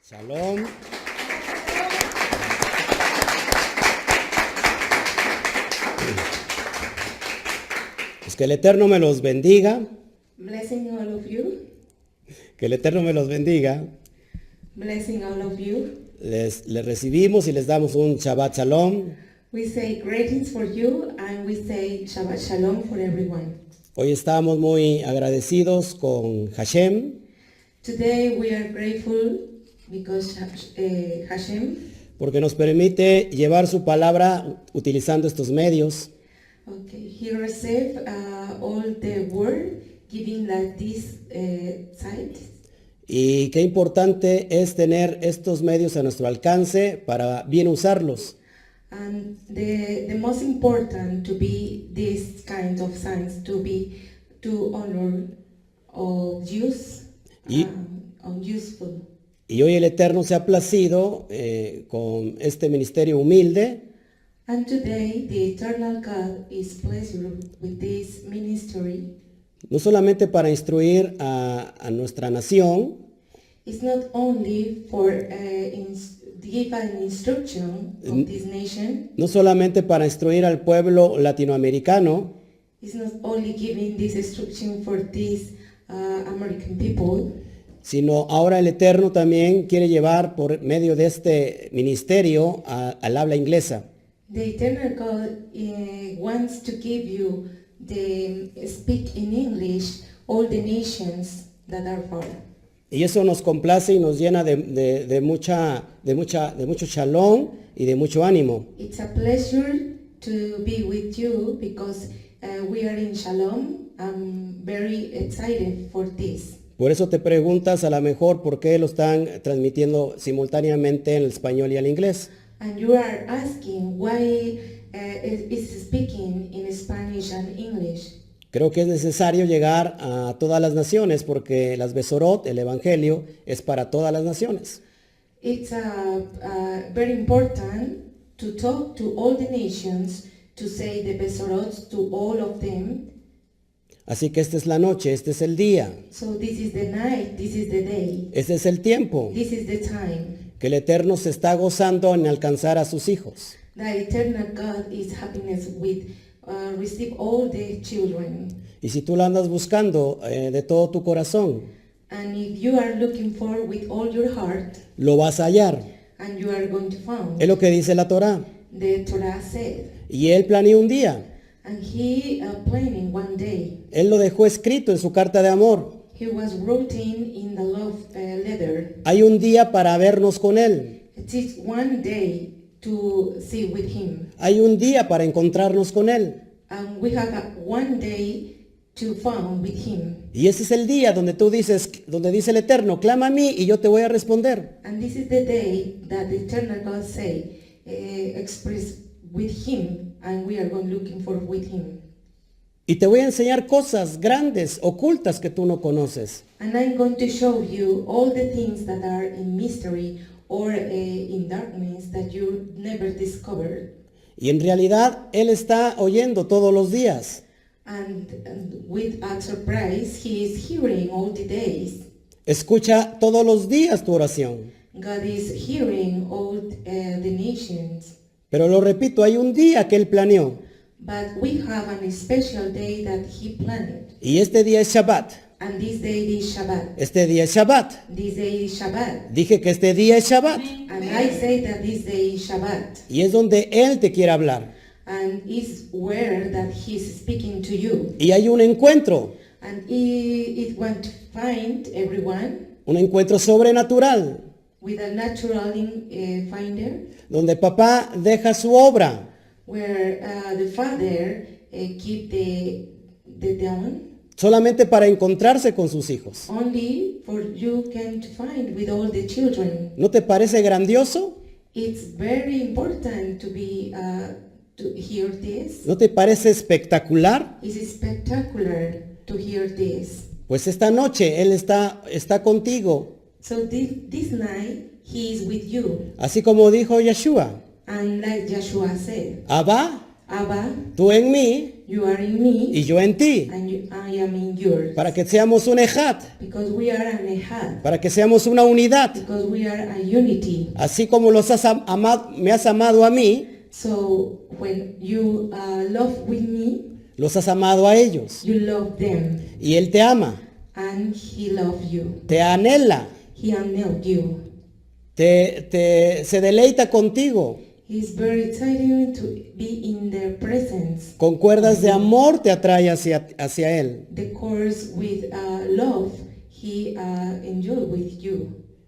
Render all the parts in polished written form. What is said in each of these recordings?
Shalom. Pues que el Eterno me los bendiga. Blessing all of you. Que el Eterno me los bendiga. Blessing all of you. Les recibimos y les damos un Shabbat Shalom. We say greetings for you and we say Shabbat Shalom for everyone. Hoy estamos muy agradecidos con Hashem Today we are grateful because Hashem, porque nos permite llevar su palabra utilizando estos medios. he received all the word giving like this site. Y qué importante es tener estos medios a nuestro alcance para bien usarlos. And the most important to be this kind of signs to honor or use useful. Y hoy el Eterno se ha placido con este ministerio humilde And today the eternal God is pleased with this ministry. no solamente para instruir a nuestra nación, It's not only for give an instruction of this nation. no solamente para instruir al pueblo latinoamericano, It's not only giving this instruction for these American people. sino ahora el Eterno también quiere llevar por medio de este ministerio al habla inglesa. The eternal God wants to give you the speak in English all the nations that are far. Y eso nos complace y nos llena de mucho shalom y de mucho ánimo. It's a pleasure to be with you because we are in Shalom. I'm very excited for this. Por eso te preguntas a lo mejor por qué lo están transmitiendo simultáneamente en el español y el inglés. And you are asking why it's speaking in Spanish and English. Creo que es necesario llegar a todas las naciones porque las Besorot, el Evangelio, es para todas las naciones. It's very important to talk to all the nations, to say the Besorot to all of them. Así que esta es la noche, este es el día, So this is the night, this is the day, este es el tiempo this is the time. que el Eterno se está gozando en alcanzar a sus hijos. The eternal God is happiness with receive all the children. Y si tú la andas buscando de todo tu corazón, And if you are looking for with all your heart, lo vas a hallar. and you are going to find, Es lo que dice la Torá. the Torah said. Y él planeó un día. And he planning one day. Él lo dejó escrito en su carta de amor. He was writing in the love letter. Hay un día para vernos con él. It is one day to see with him. Hay un día para encontrarnos con él. And we have one day to found with him. Y ese es el día donde tú dices, donde dice el Eterno, clama a mí y yo te voy a responder. And this is the day that the eternal God say, express with him, and we are going looking for with him. Y te voy a enseñar cosas grandes, ocultas que tú no conoces. And I'm going to show you all the things that are in mystery or in darkness that you never discovered. Y en realidad Él está oyendo todos los días. And with a surprise, he is hearing all the days. Escucha todos los días tu oración. God is hearing all the nations. Pero lo repito, hay un día que Él planeó. But we have a special day that he planned. Y este día es Shabbat. And this day is Shabbat. Este día es Shabbat. This day is Shabbat. Dije que este día es Shabbat. And I say that this day is Shabbat. Y es donde Él te quiere hablar. And is where that he's speaking to you. Y hay un encuentro. And it want to find everyone Un encuentro sobrenatural. with a natural finder, Donde papá deja su obra. where the father keep the down Solamente para encontrarse con sus hijos. only for you can find with all the children. ¿No te parece grandioso? It's very important to be to hear this. ¿No te parece espectacular? It's spectacular to hear this. Pues esta noche Él está contigo. So this night he is with you, Así como dijo Yeshua. and like Joshua said, Abba, Abba, tú en mí You are in me, y yo en ti, and I am in yours. para que seamos un ejat, Because we are an ehad. para que seamos una unidad. Because we are a unity. Así como me has amado a mí, So when you love with me, los has amado a ellos. you love them. Y Él te ama, And he loved you. te anhela, He anheld you. se deleita contigo. He's very excited to be in their presence. Con cuerdas de amor te atrae hacia Él. The course with love, he enjoyed with you.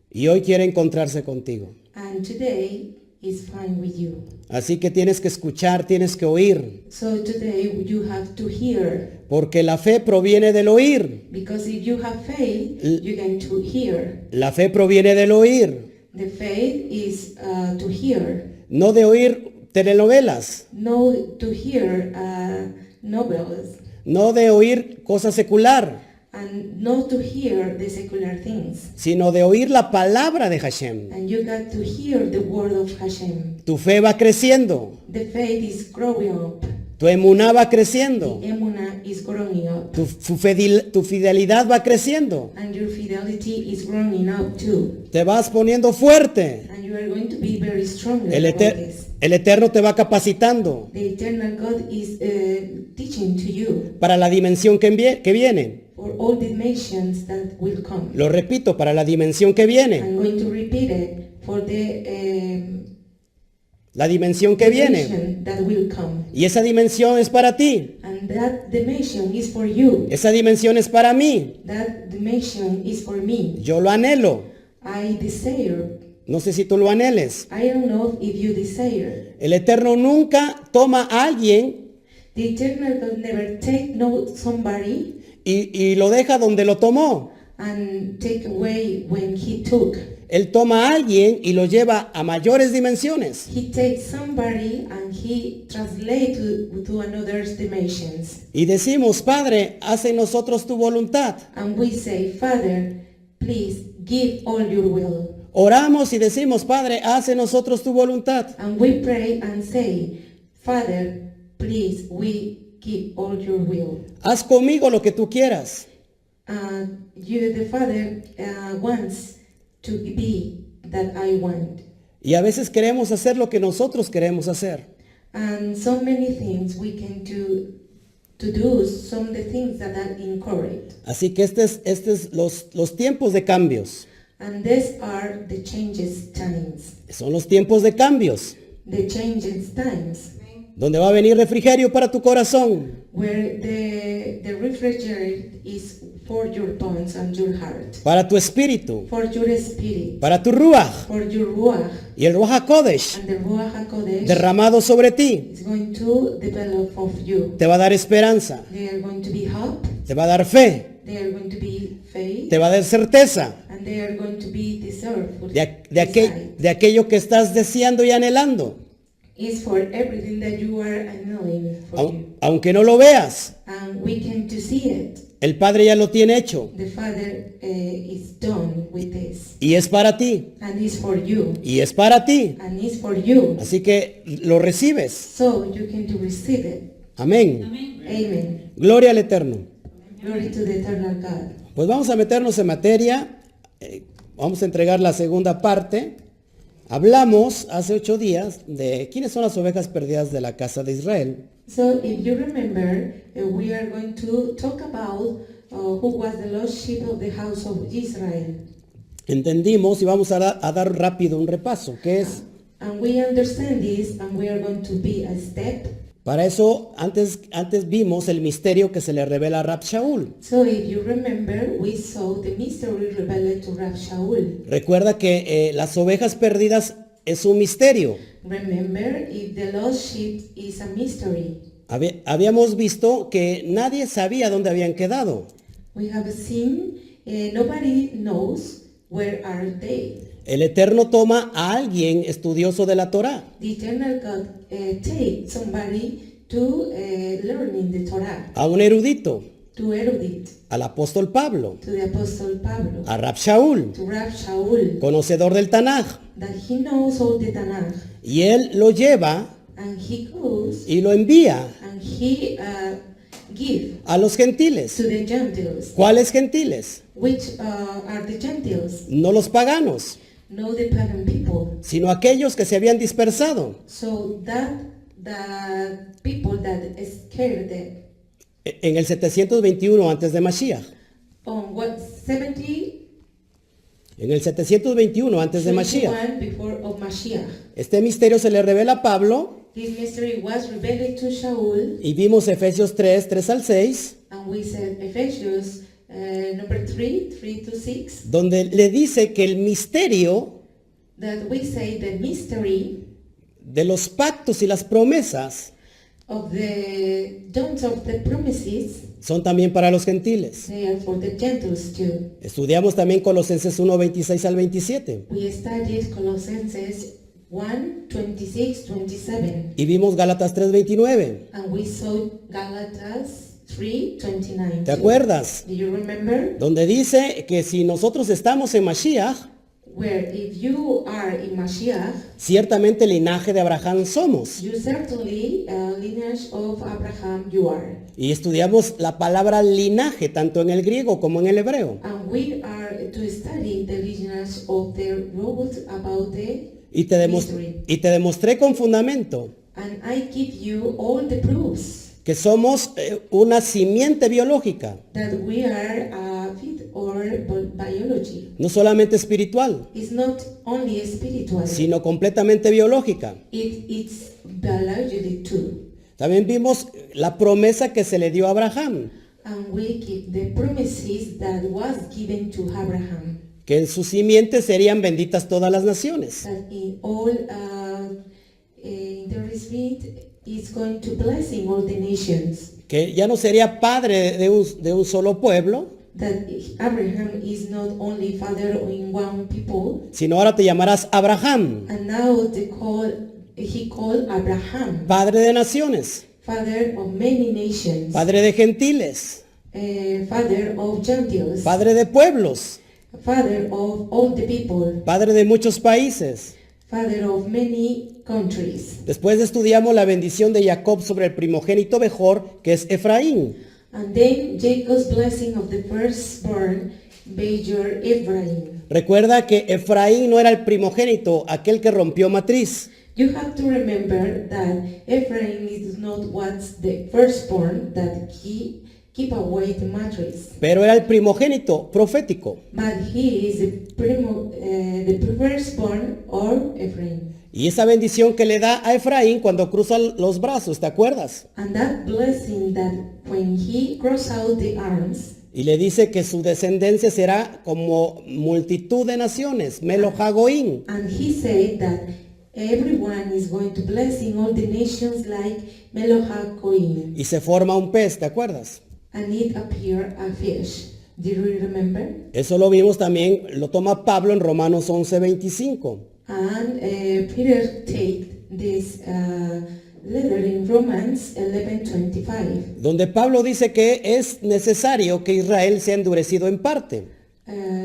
Y hoy quiere encontrarse contigo. And today, he's fine with you. Así que tienes que escuchar, tienes que oír. So today, you have to hear. Porque la fe proviene del oír. Because if you have faith, you can to hear. La fe proviene del oír. The faith is to hear. No de oír telenovelas. No to hear novels. No de oír cosas secular. And not to hear the secular things. Sino de oír la palabra de Hashem. And you got to hear the word of Hashem. Tu fe va creciendo. The faith is growing up. Tu emuná va creciendo. The emunah is growing up. Tu fidelidad va creciendo. And your fidelity is growing up too. Te vas poniendo fuerte. And you are going to be very strong El, about this. el Eterno te va capacitando The eternal God is teaching to you para la dimensión que viene. for all the nations that will come. Lo repito, para la dimensión que viene. I'm going to repeat it for the La dimensión que viene. dimension that will come. Y esa dimensión es para ti. And that dimension is for you. Esa dimensión es para mí. That dimension is for me. Yo lo anhelo. I desire. No sé si tú lo anheles. I don't know if you desire. El Eterno nunca toma a alguien The eternal God never take somebody y lo deja donde lo tomó. and take away when he took. Él toma a alguien y lo lleva a mayores dimensiones. He takes somebody and he translates to another's dimensions. Y decimos, Padre, haz en nosotros tu voluntad. And we say, Father, please give all your will. Oramos y decimos, Padre, haz en nosotros tu voluntad. And we pray and say, Father, please, we give all your will. Haz conmigo lo que tú quieras. You, the Father, wants to be that I want. Y a veces queremos hacer lo que nosotros queremos hacer. And so many things we can do to do some of the things that are incorrect. Así que este es los tiempos de cambios. And these are the changes times. Son los tiempos de cambios. The changes times Donde va a venir refrigerio para tu corazón. where the refrigerator is for your bones and your heart, Para tu espíritu. for your spirit, Para tu ruach. for your ruach, Y el ruach HaKodesh and the ruach hakodesh derramado sobre ti. is going to develop of you. Te va a dar esperanza. They are going to be hope, Te va a dar fe. they are going to be faith, Te va a dar certeza and they are going to be deserved for de aquello que estás deseando y anhelando. is for everything that you are announcing for you. Aunque no lo veas, And we can to see it. el Padre ya lo tiene hecho. The Father is done with this. Y es para ti. And it's for you. Y es para ti. And it's for you. Así que lo recibes. So you can to receive it. Amén. Amen. Gloria al Eterno. Glory to the eternal God. Pues vamos a meternos en materia. Vamos a entregar la segunda parte. Hablamos hace 8 días de quiénes son las ovejas perdidas de la casa de Israel. So if you remember, we are going to talk about who was the lost sheep of the house of Israel. Entendimos y vamos a dar rápido un repaso, que es, And we understand this, and we are going to be a step. para eso antes vimos el misterio que se le revela a Rab Shaul. So if you remember, we saw the mystery revealed to Rab Shaul. Recuerda que las ovejas perdidas es un misterio. Remember, if the lost sheep is a mystery. Habíamos visto que nadie sabía dónde habían quedado. We have seen, nobody knows where are they. El Eterno toma a alguien estudioso de la Torá, The eternal God take somebody to learn in the Torah, a un erudito, to erudite, al apóstol Pablo, to the apostle Pablo, a Rab Shaul, to Rab Shaul, conocedor del Tanaj, that he knows all the Tanakh, y él lo lleva and he goes y lo envía and he give a los gentiles. to the Gentiles. ¿Cuáles gentiles? Which are the Gentiles? No los paganos, No the pagan people. sino aquellos que se habían dispersado. So that the people that scared En el 721 antes de Mashiach. on what 70 En el 721 antes de Mashiach. 21 before of Mashiach. Este misterio se le revela a Pablo This mystery was revealed to Shaul, y vimos Efesios 3, 3 al 6, and we said Ephesians number 3, 3 to 6, donde le dice que el misterio that we say the mystery de los pactos y las promesas of the dons of the promises, son también para los gentiles. they are for the Gentiles too. Estudiamos también Colosenses 1, 26 al 27 We studied Colossians 1, 26, 27, y vimos Gálatas 3, 29. and we saw Galatas 3, 29. ¿Te acuerdas? Do you remember? Donde dice que si nosotros estamos en Mashiach, Where if you are in Mashiach, ciertamente linaje de Abraham somos. you certainly lineage of Abraham you are. Y estudiamos la palabra linaje tanto en el griego como en el hebreo. And we are to study the lineage of the robot about the Y te mystery. demostré con fundamento And I give you all the proofs que somos una simiente biológica, that we are a fit or biology. no solamente espiritual, It's not only spiritual, sino completamente biológica. it's biology too. También vimos la promesa que se le dio a Abraham, And we give the promises that was given to Abraham, que en su simiente serían benditas todas las naciones. that in all in the receipt is going to blessing all the nations. Que ya no sería padre de un solo pueblo, That Abraham is not only father in one people, sino ahora te llamarás Abraham, and now he called Abraham, padre de naciones, father of many nations, padre de gentiles, father of Gentiles, padre de pueblos, father of all the people, padre de muchos países. father of many countries. Después estudiamos la bendición de Jacob sobre el primogénito mejor, que es Efraín. And then Jacob's blessing of the firstborn, Bajor Ephraim. Recuerda que Efraín no era el primogénito, aquel que rompió matriz. You have to remember that Ephraim is not what's the firstborn that he keep away the matrix, Pero era el primogénito profético. but he is the firstborn or Ephraim. Y esa bendición que le da a Efraín cuando cruza los brazos, ¿te acuerdas? And that blessing that when he cross out the arms, Y le dice que su descendencia será como multitud de naciones, Melojagoín. and he said that everyone is going to blessing all the nations like Meloha Koim, Y se forma un pez, ¿te acuerdas? and it appear a fish. Do you remember? Eso lo vimos también, lo toma Pablo en Romanos 11:25. And Peter take this letter in Romans 11:25. Donde Pablo dice que es necesario que Israel sea endurecido en parte.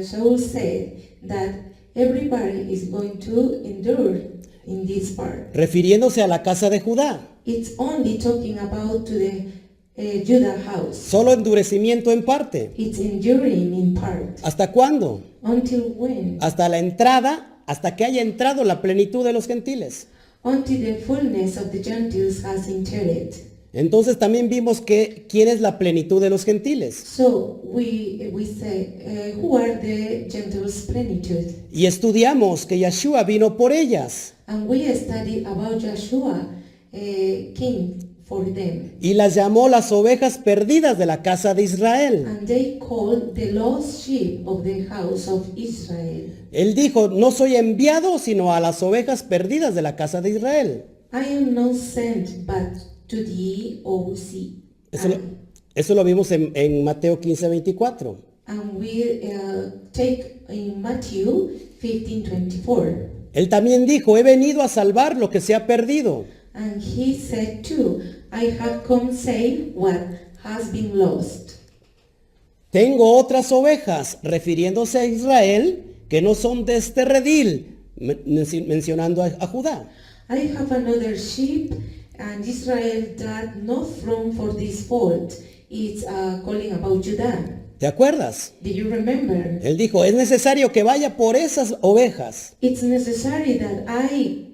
Saul said that everybody is going to endure in this part. Refiriéndose a la casa de Judá. It's only talking about to the Judah house. Solo endurecimiento en parte. It's enduring in part. ¿Hasta cuándo? Until when? Hasta la entrada, hasta que haya entrado la plenitud de los gentiles. Until the fullness of the Gentiles has entered. Entonces también vimos que quién es la plenitud de los gentiles. So we say, who are the Gentiles' plenitude? Y estudiamos que Yeshua vino por ellas And we studied about Joshua king for them. y las llamó las ovejas perdidas de la casa de Israel. And they called the lost sheep of the house of Israel. Él dijo, no soy enviado sino a las ovejas perdidas de la casa de Israel. I am not sent but to the OC. Eso lo vimos en Mateo 15:24. And we take in Matthew 15:24. Él también dijo, he venido a salvar lo que se ha perdido. And he said too, I have come save what has been lost. Tengo otras ovejas, refiriéndose a Israel, que no son de este redil, mencionando a Judá. I have another sheep, and Israel doth not from for this fold. It's calling about Judah. ¿Te acuerdas? Do you remember? Él dijo, es necesario que vaya por esas ovejas, It's necessary that I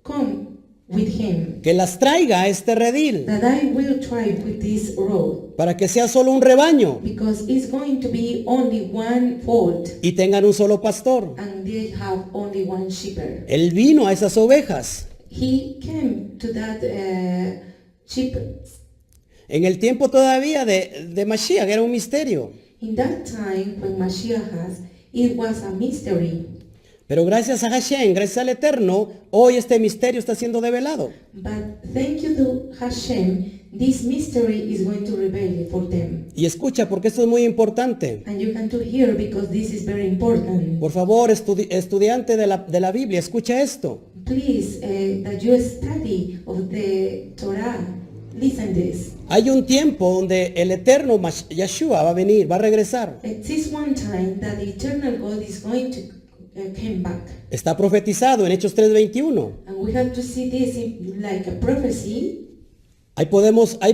come with him, que las traiga a este redil, that I will try with this road, para que sea solo un rebaño because it's going to be only one fold, y tengan un solo pastor. and they have only one shepherd. Él vino a esas ovejas. He came to that sheep. En el tiempo todavía de Mashiach era un misterio. In that time, when Mashiach has, it was a mystery. Pero gracias a Hashem, gracias al Eterno, hoy este misterio está siendo develado. But thank you to Hashem, this mystery is going to reveal for them. Y escucha, porque esto es muy importante. And you can to hear because this is very important. Por favor, estudiante de la Biblia, escucha esto. Please, that you study of the Torah, listen this. Hay un tiempo donde el Eterno Yeshua va a venir, va a regresar. It is one time that the eternal God is going to come back. Está profetizado en Hechos 3:21. And we have to see this like a prophecy, Ahí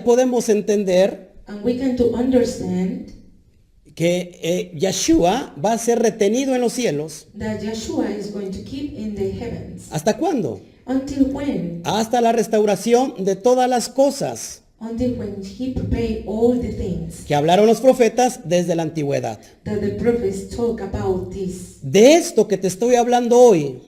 podemos entender and we can to understand que Yeshua va a ser retenido en los cielos. that Yeshua is going to keep in the heavens. ¿Hasta cuándo? Until when? Hasta la restauración de todas las cosas Until when he prepared all the things que hablaron los profetas desde la antigüedad. that the prophets talk about this. De esto que te estoy hablando hoy,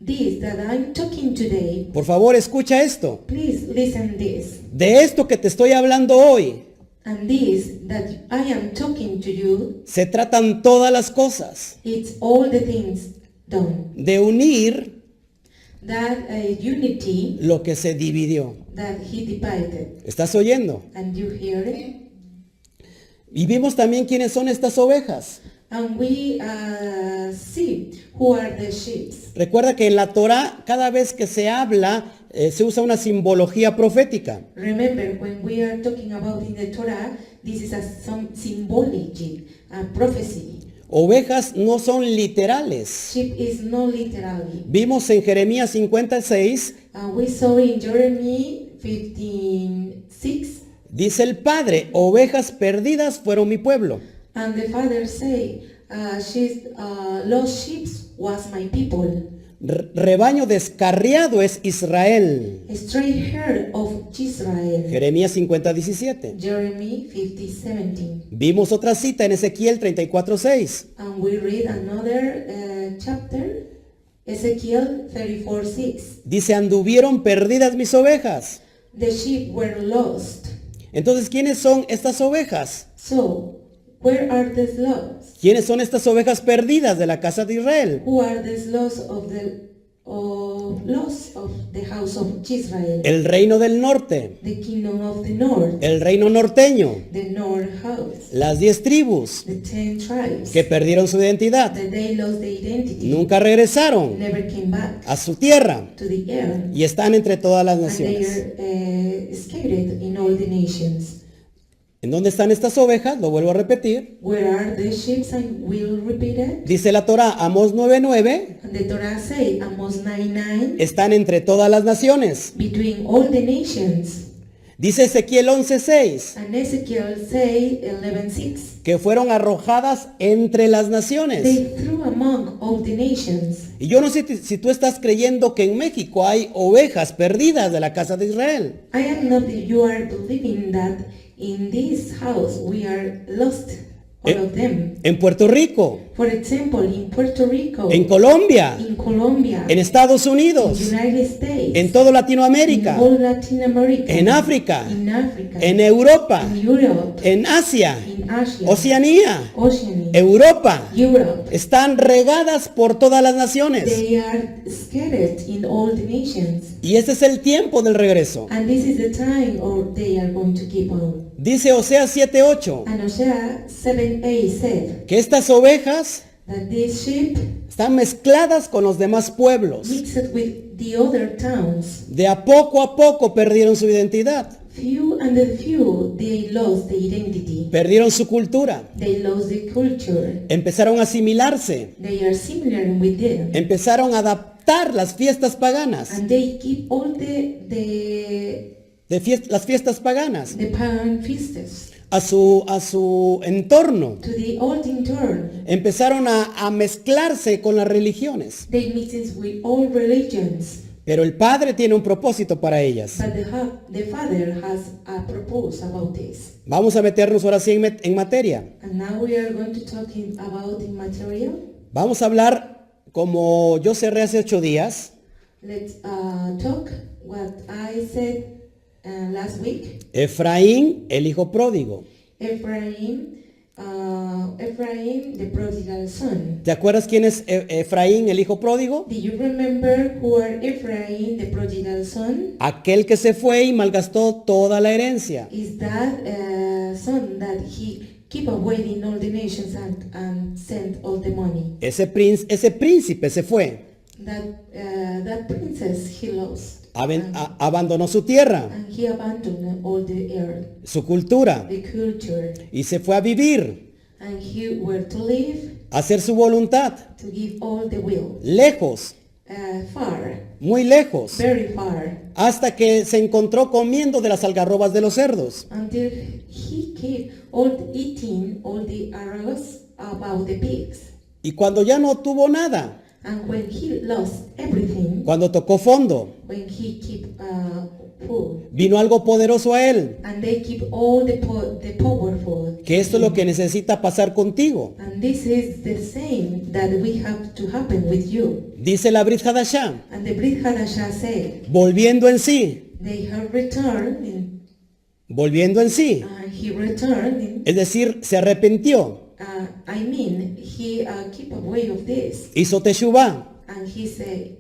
This that I'm talking today, por favor escucha esto. please listen this. De esto que te estoy hablando hoy, And this that I am talking to you, se tratan todas las cosas it's all the things done. de unir That unity lo que se dividió. that he divided. ¿Estás oyendo? And you hear it? Y vimos también quiénes son estas ovejas. And we see who are the sheep. Recuerda que en la Torah cada vez que se habla se usa una simbología profética. Remember, when we are talking about in the Torah, this is some symbology, a prophecy. Ovejas no son literales. Sheep is not literally. Vimos en Jeremías 56, We saw in Jeremy 15:6, dice el Padre, ovejas perdidas fueron mi pueblo. and the father say, lost sheep was my people. Rebaño descarriado es Israel. A stray herd of Israel. Jeremías 50:17. Jeremy 50:17. Vimos otra cita en Ezequiel 34:6. And we read another chapter, Ezekiel 34:6. Dice, anduvieron perdidas mis ovejas. The sheep were lost. Entonces, ¿quiénes son estas ovejas? So, where are the lost? ¿Quiénes son estas ovejas perdidas de la casa de Israel? Who are the lost of the house of Israel? El reino del norte, The kingdom of the north, el reino norteño, the north house, las 10 tribus the 10 tribes. que perdieron su identidad. That they lost the identity, Nunca regresaron never came back a su tierra to the earth, y están entre todas las and they naciones. are scattered in all the nations. ¿En dónde están estas ovejas? Lo vuelvo a repetir. Where are the sheep? And we'll repeat it. Dice la Torah, Amós 9:9, And the Torah say, Amos 9:9, están entre todas las naciones. between all the nations. Dice Ezequiel 11:6, And Ezekiel say 11:6, que fueron arrojadas entre las naciones. they threw among all the nations. Y yo no sé si tú estás creyendo que en México hay ovejas perdidas de la casa de Israel. I am not that you are believing that in this house we are lost, all of them. En Puerto Rico, For example, in Puerto Rico, en Colombia, in Colombia, en Estados in Unidos, United States, en toda in Latinoamérica, all Latin America, en África, in Africa, en Europa, in Europe, en Asia, in Asia, Oceanía, Oceania, Europa. Europe. Están regadas por todas las naciones. They are scattered in all the nations. Y ese es el tiempo del regreso. And this is the time or they are going to keep on. Dice Oseas 7:8 And Hosea 7:8 said que estas ovejas that these sheep están mezcladas con los demás pueblos. mixed with the other towns. De a poco perdieron su identidad, Few and the few, they lost the identity. perdieron su cultura, They lost the culture. empezaron a asimilarse, They are similar with them. empezaron a fiestar las fiestas paganas, and they keep all las fiestas paganas, the pagan feasts a su entorno. to the old in turn. Empezaron a mezclarse con las religiones. They mixes with all religions, Pero el Padre tiene un propósito para ellas. but the Father has a purpose about this. Vamos a meternos ahora sí en materia. And now we are going to talk about the material. Vamos a hablar, como yo cerré hace 8 días, Let's talk what I said last week. Efraín, el hijo pródigo. Ephraim, the prodigal son. ¿Te acuerdas quién es Efraín, el hijo pródigo? Do you remember who are Ephraim, the prodigal son? Aquel que se fue y malgastó toda la herencia. Is that son that he keep away in all the nations and sent all the money? Ese príncipe se fue. That princess he lost. Abandonó su tierra, And he abandoned all the earth, su cultura, the culture, y se fue a vivir, and he were to live, a hacer su voluntad, to give all the will, lejos, far, muy lejos, very far, hasta que se encontró comiendo de las algarrobas de los cerdos. until he kept all eating all the arrows about the pigs. Y cuando ya no tuvo nada, And when he lost everything, cuando tocó fondo, when he keep full, vino algo poderoso a él, and they keep all the powerful. que esto es lo que necesita pasar contigo. And this is the same that we have to happen with you. Dice la Brit Hadashah, And the Brit Hadashah said, volviendo en sí, they have returned, volviendo en sí, and he returned. es decir, se arrepintió, I mean, he keep away of this, hizo teshuvah. and he said,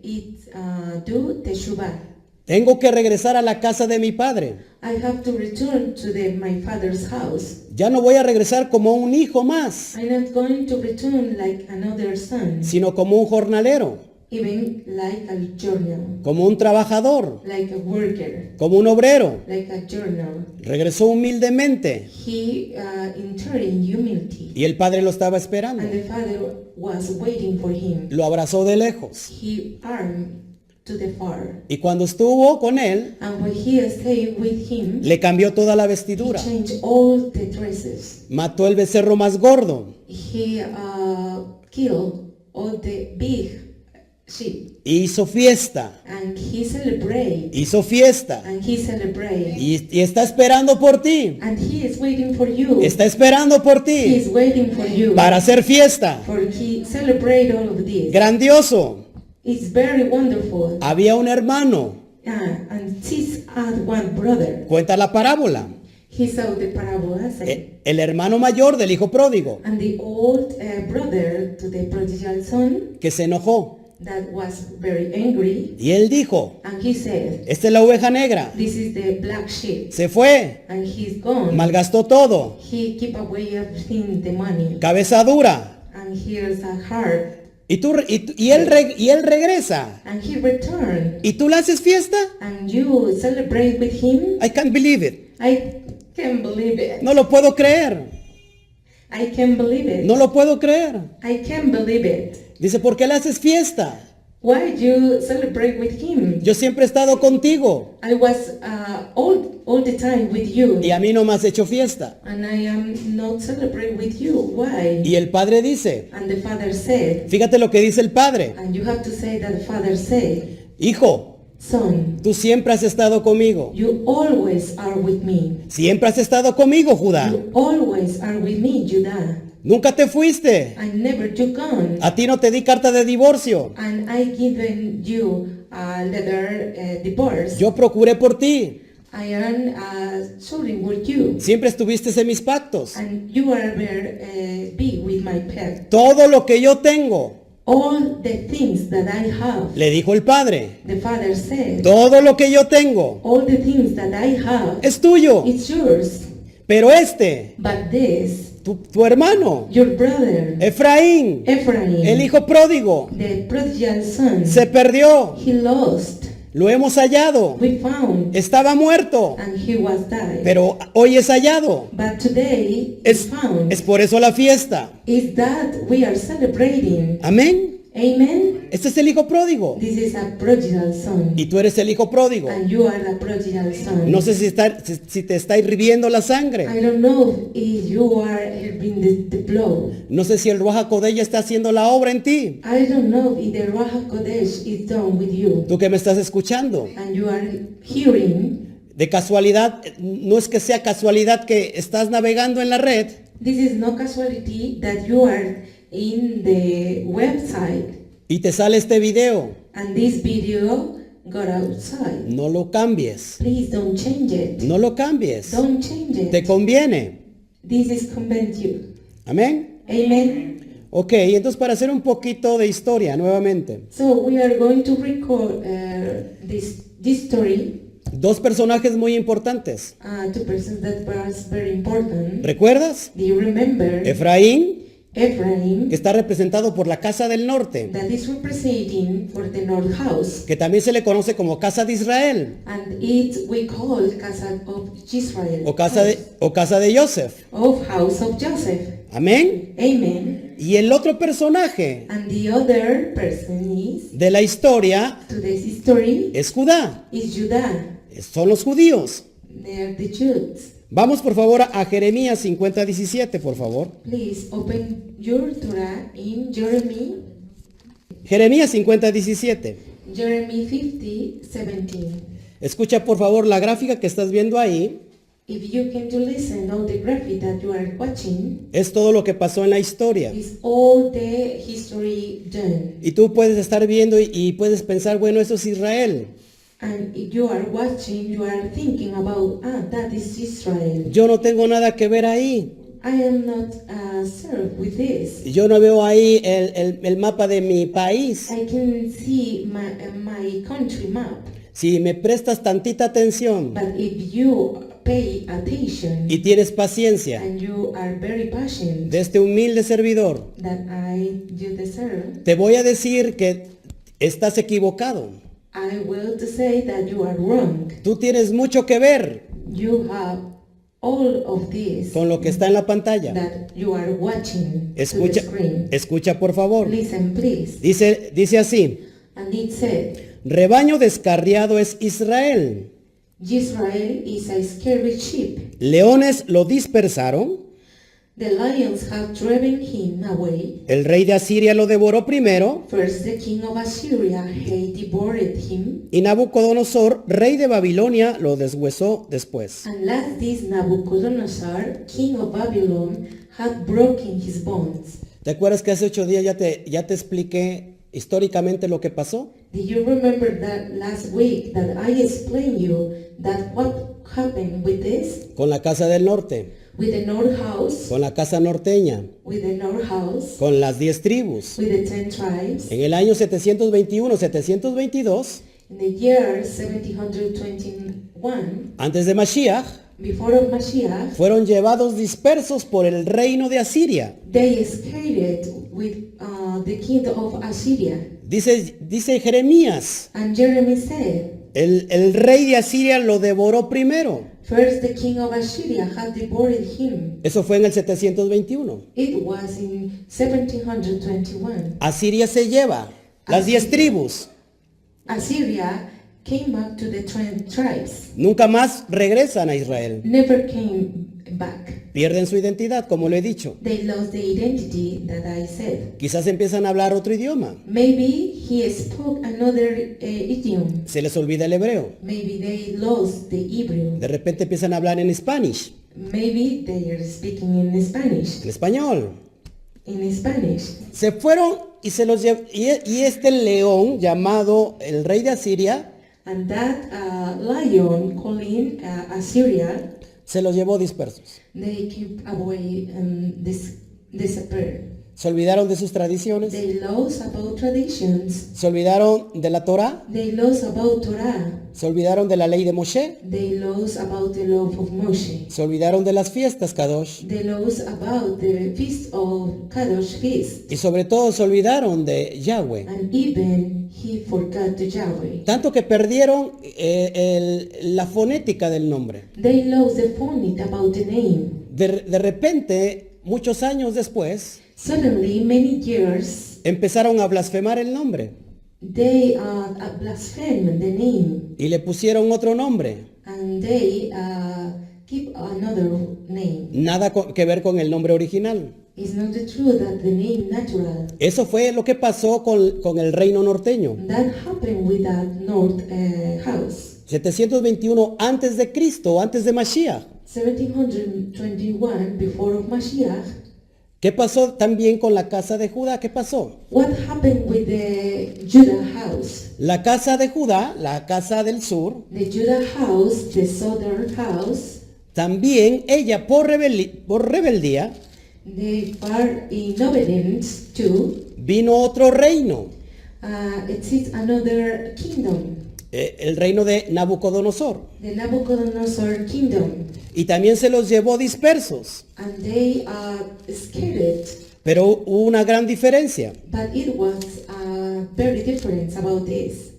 do teshuvah. Tengo que regresar a la casa de mi padre. I have to return to my father's house. Ya no voy a regresar como un hijo más, I'm not going to return like another son, sino como un jornalero, even like a journal, como un trabajador, like a worker, como un obrero. like a journal. Regresó humildemente He entered in humility, y el padre lo estaba esperando. and the father was waiting for him. Lo abrazó de lejos. He armed to the far, Y cuando estuvo con él, and when he stayed with him, le cambió toda la he vestidura. changed all the dresses. Mató el becerro más gordo He killed all the big sheep, y hizo fiesta. and he celebrated, Hizo fiesta. and he celebrated, Y está esperando por ti. and he is waiting for you. Está esperando por He ti is waiting for you, para hacer fiesta. for he celebrate all of this. Grandioso. It's very wonderful. Había un hermano. And he had one brother. Cuenta la parábola. He saw the parabola, say, El hermano mayor del hijo pródigo, and the old brother to the prodigal son que se enojó. that was very angry, Y él dijo, and he said, esta es la oveja negra. this is the black sheep, Se fue. and he's gone. Malgastó todo. He keep away everything, the money, Cabeza dura. and here's a heart, Y él regresa. and he returned, ¿Y tú le haces fiesta? and you celebrate with him. I can't believe it. I can't believe it. No lo puedo creer. I can't believe it. No lo puedo creer. I can't believe it. Dice, ¿por qué le haces fiesta? Why you celebrate with him? Yo siempre he estado contigo I was all the time with you, y a mí no me has hecho fiesta. and I am not celebrating with you. Why? Y el padre dice, And the father said, fíjate lo que dice el padre. and you have to say that the father said, Hijo, son, tú siempre has estado conmigo. you always are with me. Siempre has estado conmigo, Judá. You always are with me, Judah. Nunca te fuiste. I never took on, A ti no te di carta de divorcio. and I given you a letter divorce. Yo procuré por ti. I am sorry with you, Siempre estuviste en mis pactos. and you are very be with my pet. Todo lo que yo tengo, All the things that I have, le dijo el padre, the father said, todo lo que yo tengo all the things that I have, es tuyo. it's yours. Pero este, But this, tu hermano, your brother, Efraín, Ephraim, el hijo pródigo, the prodigal son, se perdió. he lost. Lo hemos hallado. We found, Estaba muerto, and he was died. pero hoy es hallado. But today, Es we found. por eso la fiesta. Is that we are celebrating. Amén. Amen. Este es el hijo pródigo. This is a prodigal son. Y tú eres el hijo pródigo. And you are the prodigal son. No sé si te está hirviendo la sangre. I don't know if you are having the blood. No sé si el Ruach HaKodesh está haciendo la obra en ti. I don't know if the Ruach HaKodesh is done with you. Tú que me estás escuchando. And you are hearing. De casualidad, no es que sea casualidad que estás navegando en la red This is no casualty that you are in the website y te sale este video. and this video got outside. No lo cambies. Please don't change it. No lo cambies. Don't change Te it. conviene. This is convenient you. Amén. Amen. Ok, entonces para hacer un poquito de historia nuevamente. So we are going to record this story. Dos personajes muy importantes. Two persons that was very important. ¿Recuerdas? Do you remember Efraín, Ephraim, que está representado por la Casa del Norte, that is representing for the North House, que también se le conoce como Casa de Israel and it we call Casa of Israel, o Casa de Joseph. of House of Joseph. Amén. Amen. Y el otro personaje And the other person is de la historia to this story es Judá. is Judah. Son los judíos. They are the Jews. Vamos por favor a Jeremías 50:17, por favor. Please open your Torah in Jeremy Jeremías 50:17. 50:17. Escucha por favor la gráfica que estás viendo ahí. If you can to listen all the graphic that you are watching, Es todo lo que pasó en la historia. is all the history done. Y tú puedes estar viendo y puedes pensar, bueno, eso es Israel. And if you are watching, you are thinking about, that is Israel. Yo no tengo nada que ver ahí. I am not served with this. Yo no veo ahí el mapa de mi país. I can see my country map. Si me prestas tantita atención But if you pay attention y tienes paciencia and you are very patient de este humilde servidor, that you deserve, te voy a decir que estás equivocado. I will to say that you are wrong. Tú tienes mucho que ver You have all of this con lo que está en la pantalla. that you are watching to the Escucha, screen. escucha por favor. Listen, please. Dice así, And it said, rebaño descarriado es Israel. Israel is a scary sheep. Leones lo dispersaron. The lions have driven him away. El rey de Asiria lo devoró primero. First the king of Assyria had devoured him, Y Nabucodonosor, rey de Babilonia, lo deshuesó después. and last this Nabucodonosor, king of Babylon, had broken his bones. ¿Te acuerdas que hace 8 días ya te expliqué históricamente lo que pasó? Do you remember that last week that I explained you that what happened with this? Con la Casa del Norte, With the North House, con la Casa Norteña, with the North House, con las 10 tribus. with the 10 tribes. En el año 721-722, In the year 721, antes de Mashiach, before of Mashiach, fueron llevados dispersos por el reino de Asiria. they escaped with the king of Assyria. Dice Jeremías, And Jeremy said, el rey de Asiria lo devoró primero. first the king of Assyria had devoured him. Eso fue en el 721. It was in 1721. Asiria se lleva las 10 tribus. Assyria came back to the 10 tribes, Nunca más regresan a Israel. never came back. Pierden su identidad, como lo he dicho. They lost the identity that I said. Quizás empiezan a hablar otro idioma. Maybe he spoke another idiom. Se les olvida el hebreo. Maybe they lost the Hebrew. De repente empiezan a hablar en Spanish, Maybe they are speaking in Spanish. en español. In Spanish. Se fueron y se los llevó. Y este león llamado el rey de Asiria And that lion calling Assyria, se los llevó dispersos. they keep away and disappear. Se olvidaron de sus tradiciones. They lost about traditions. Se olvidaron de la Torah. They lost about Torah. Se olvidaron de la ley de Moshe. They lost about the law of Moshe. Se olvidaron de las fiestas Kadosh. They lost about the feast of Kadosh feast. Y sobre todo se olvidaron de Yahweh. And even he forgot the Yahweh. Tanto que perdieron la fonética del nombre. They lost the phonics about the name. De repente, muchos años después, Suddenly, many years, empezaron a blasfemar el nombre they blaspheme the name, y le pusieron otro nombre, and they keep another name. nada que ver con el nombre original. It's not true that the name natural. Eso fue lo que pasó con el reino norteño. That happened with that north house. 721 antes de Cristo, antes de Mashiach. 1721 before of Mashiach. ¿Qué pasó también con la casa de Judá? ¿Qué pasó? What happened with the Judah house? La casa de Judá, la casa del sur, The Judah house, the southern house, también ella por rebeldía they are in obedience to, vino otro reino, it is another kingdom, el reino de Nabucodonosor. the Nabucodonosor kingdom, Y también se los llevó dispersos. and they are scared. Pero hubo una gran diferencia. But it was very different about this.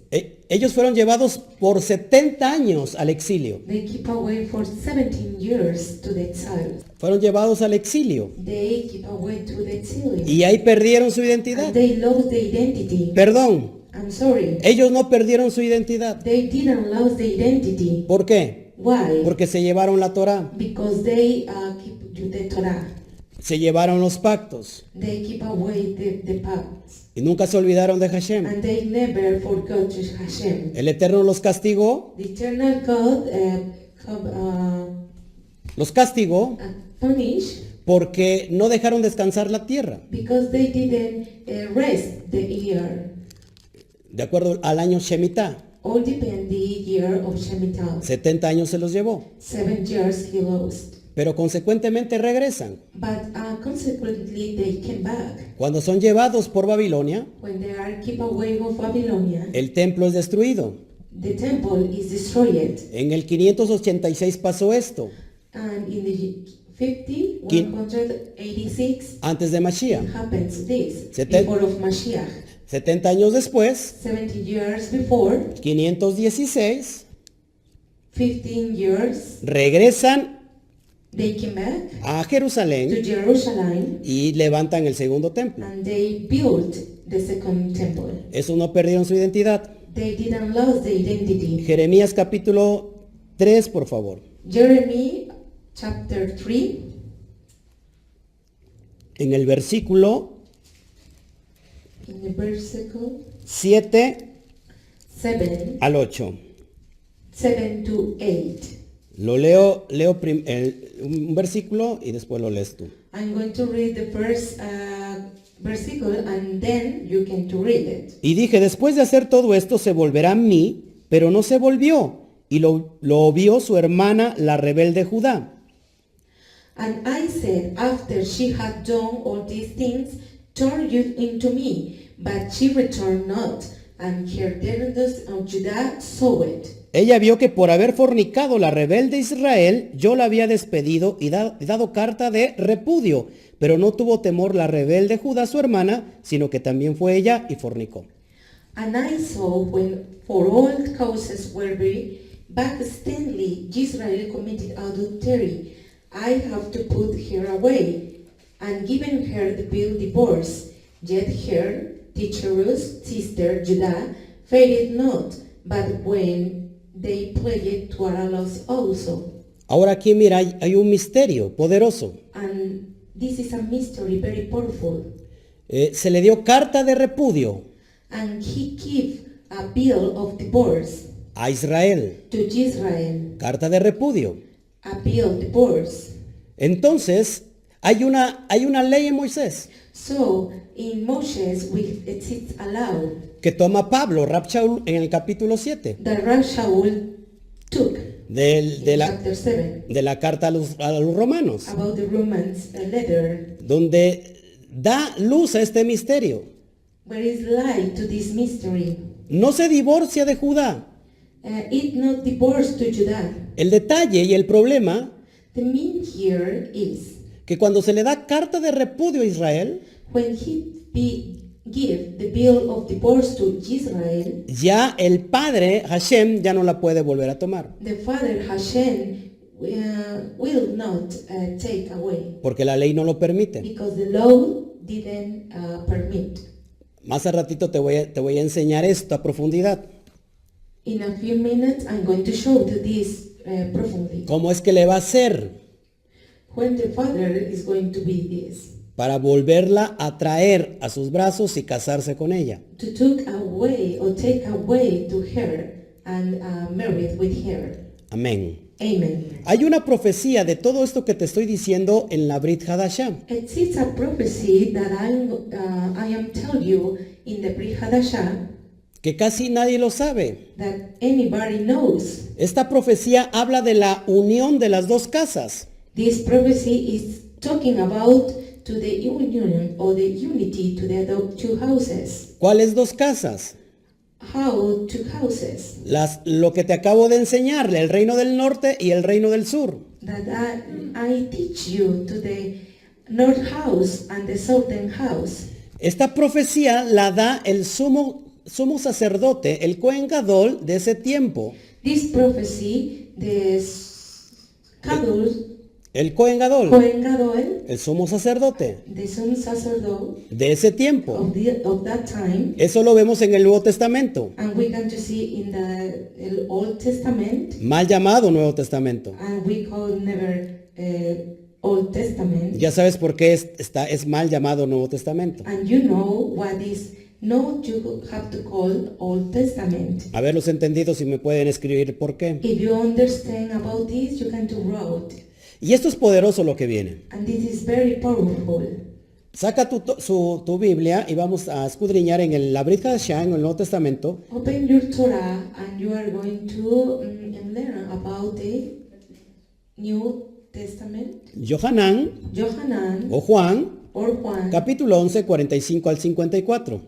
Ellos fueron llevados por 70 años al exilio. They keep away for 17 years to the exile. Fueron llevados al exilio. They keep away to the exile. Y ahí perdieron su identidad. And they lost the identity. Perdón, I'm sorry. ellos no perdieron su identidad. They didn't lose the identity. ¿Por qué? Why? Porque se llevaron la Torá, Because they keep the Torah. se llevaron los pactos They keep away the pacts. y nunca se olvidaron de Hashem. And they never forgot Hashem. El Eterno los castigó, The eternal God punished porque no dejaron descansar la tierra. because they didn't rest the year. De acuerdo al año Shemitah, All depend the year of Shemitah. 70 años se los llevó. 7 years he lost. Pero consecuentemente regresan. But consequently they came back. Cuando son llevados por Babilonia, When they are kept away of Babylonia, el templo es destruido. the temple is destroyed. En el 586 pasó esto, And in the 50, Kin- 186, antes de Mashiach. happens this, Seten- before of Mashiach. 70 años después, 70 years before, 516, 15 years, regresan they came back a to Jerusalén Jerusalem y levantan el segundo templo. and they built the second temple. Esos no perdieron su identidad. They didn't lose the identity. Jeremías capítulo 3, por favor. Jeremy chapter 3, En el versículo in the versicle 7 7, al 8. 7 to 8. Lo leo un versículo y después lo lees tú. I'm going to read the first versicle and then you can to read it. Y dije, después de hacer todo esto se volverá a mí, pero no se volvió. Y lo vio su hermana, la rebelde Judá. And I said, after she had done all these things, turn you into me. But she returned not, and her descendants of Judah saw it. Ella vio que por haber fornicado la rebelde Israel, yo la había despedido y dado carta de repudio. Pero no tuvo temor la rebelde Judá, su hermana, sino que también fue ella y fornicó. And I saw when for all causes were very backstandly Israel committed adultery, I have to put her away, and given her the bill divorce. Yet her teacherous sister Judah failed not, but when they pledged to our laws also. Ahora aquí mira, hay un misterio poderoso. And this is a mystery very powerful. Se le dio carta de repudio And he gave a bill of divorce a Israel. to Israel, Carta de repudio. a bill of divorce. Entonces, hay una ley en Moisés So in Moses it is allowed que toma Pablo, Rab Shaul, en el capítulo 7 that Shaul took de in la, chapter 7 de la carta a los romanos, about the Romans letter, donde da luz a este misterio. where is light to this mystery. No se divorcia de Judá. It not divorced to Judah. El detalle y el problema, The mean here is que cuando se le da carta de repudio a Israel, when give the bill of divorce to Israel, ya el padre Hashem ya no la puede volver a tomar, the father Hashem will not take away, porque la ley no lo permite. because the law didn't permit. Más al ratito te voy a enseñar esto a profundidad. In a few minutes, I'm going to show you this profoundly. ¿Cómo es que le va a hacer When the father is going to be this, para volverla a traer a sus brazos y casarse con ella? to take away to her and marry with her. Amén. Amen. Hay una profecía de todo esto que te estoy diciendo en la Brit Hadashah. It's a prophecy that I am telling you in the Brit Hadashah Que casi nadie lo sabe. that anybody knows. Esta profecía habla de la unión de las dos casas. This prophecy is talking about to the union or the unity to the two houses. ¿Cuáles dos casas? How two houses? Lo que te acabo de enseñarle, el reino del norte y el reino del sur. That I teach you to the north house and the southern house. Esta profecía la da el sumo sacerdote, el Cohen Gadol de ese tiempo. This prophecy, the El Cohen Gadol, Cohen Gadol, el sumo sacerdote the son sacerdote de ese tiempo. of that time, Eso lo vemos en el Nuevo Testamento, and we can to see in the Old Testament, mal llamado Nuevo Testamento. and we call never Old Testament. Ya sabes por qué es mal llamado Nuevo Testamento. And you know what is not you have to call Old Testament. A ver los entendidos si me pueden escribir por qué. If you understand about this, you can to write. Y esto es poderoso lo que viene. And this is very powerful. Saca tu Biblia y vamos a escudriñar en la Brit Hadashah, en el Nuevo Testamento. Open your Torah and you are going to learn about the New Testament. Johanán Johanan o Juan, or Juan, capítulo 11, 45 al 54.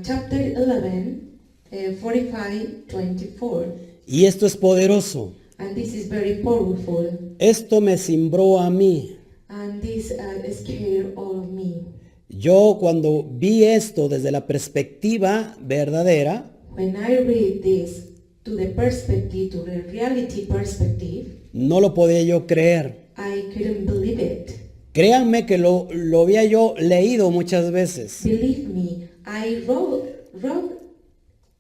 chapter 11, 45, 24. Y esto es poderoso. And this is very powerful. Esto me cimbró a mí. And this scared all of me. Yo cuando vi esto desde la perspectiva verdadera, When I read this to the perspective, to the reality perspective, no lo podía yo creer. I couldn't believe it. Créanme que lo había yo leído muchas veces, Believe me, I wrote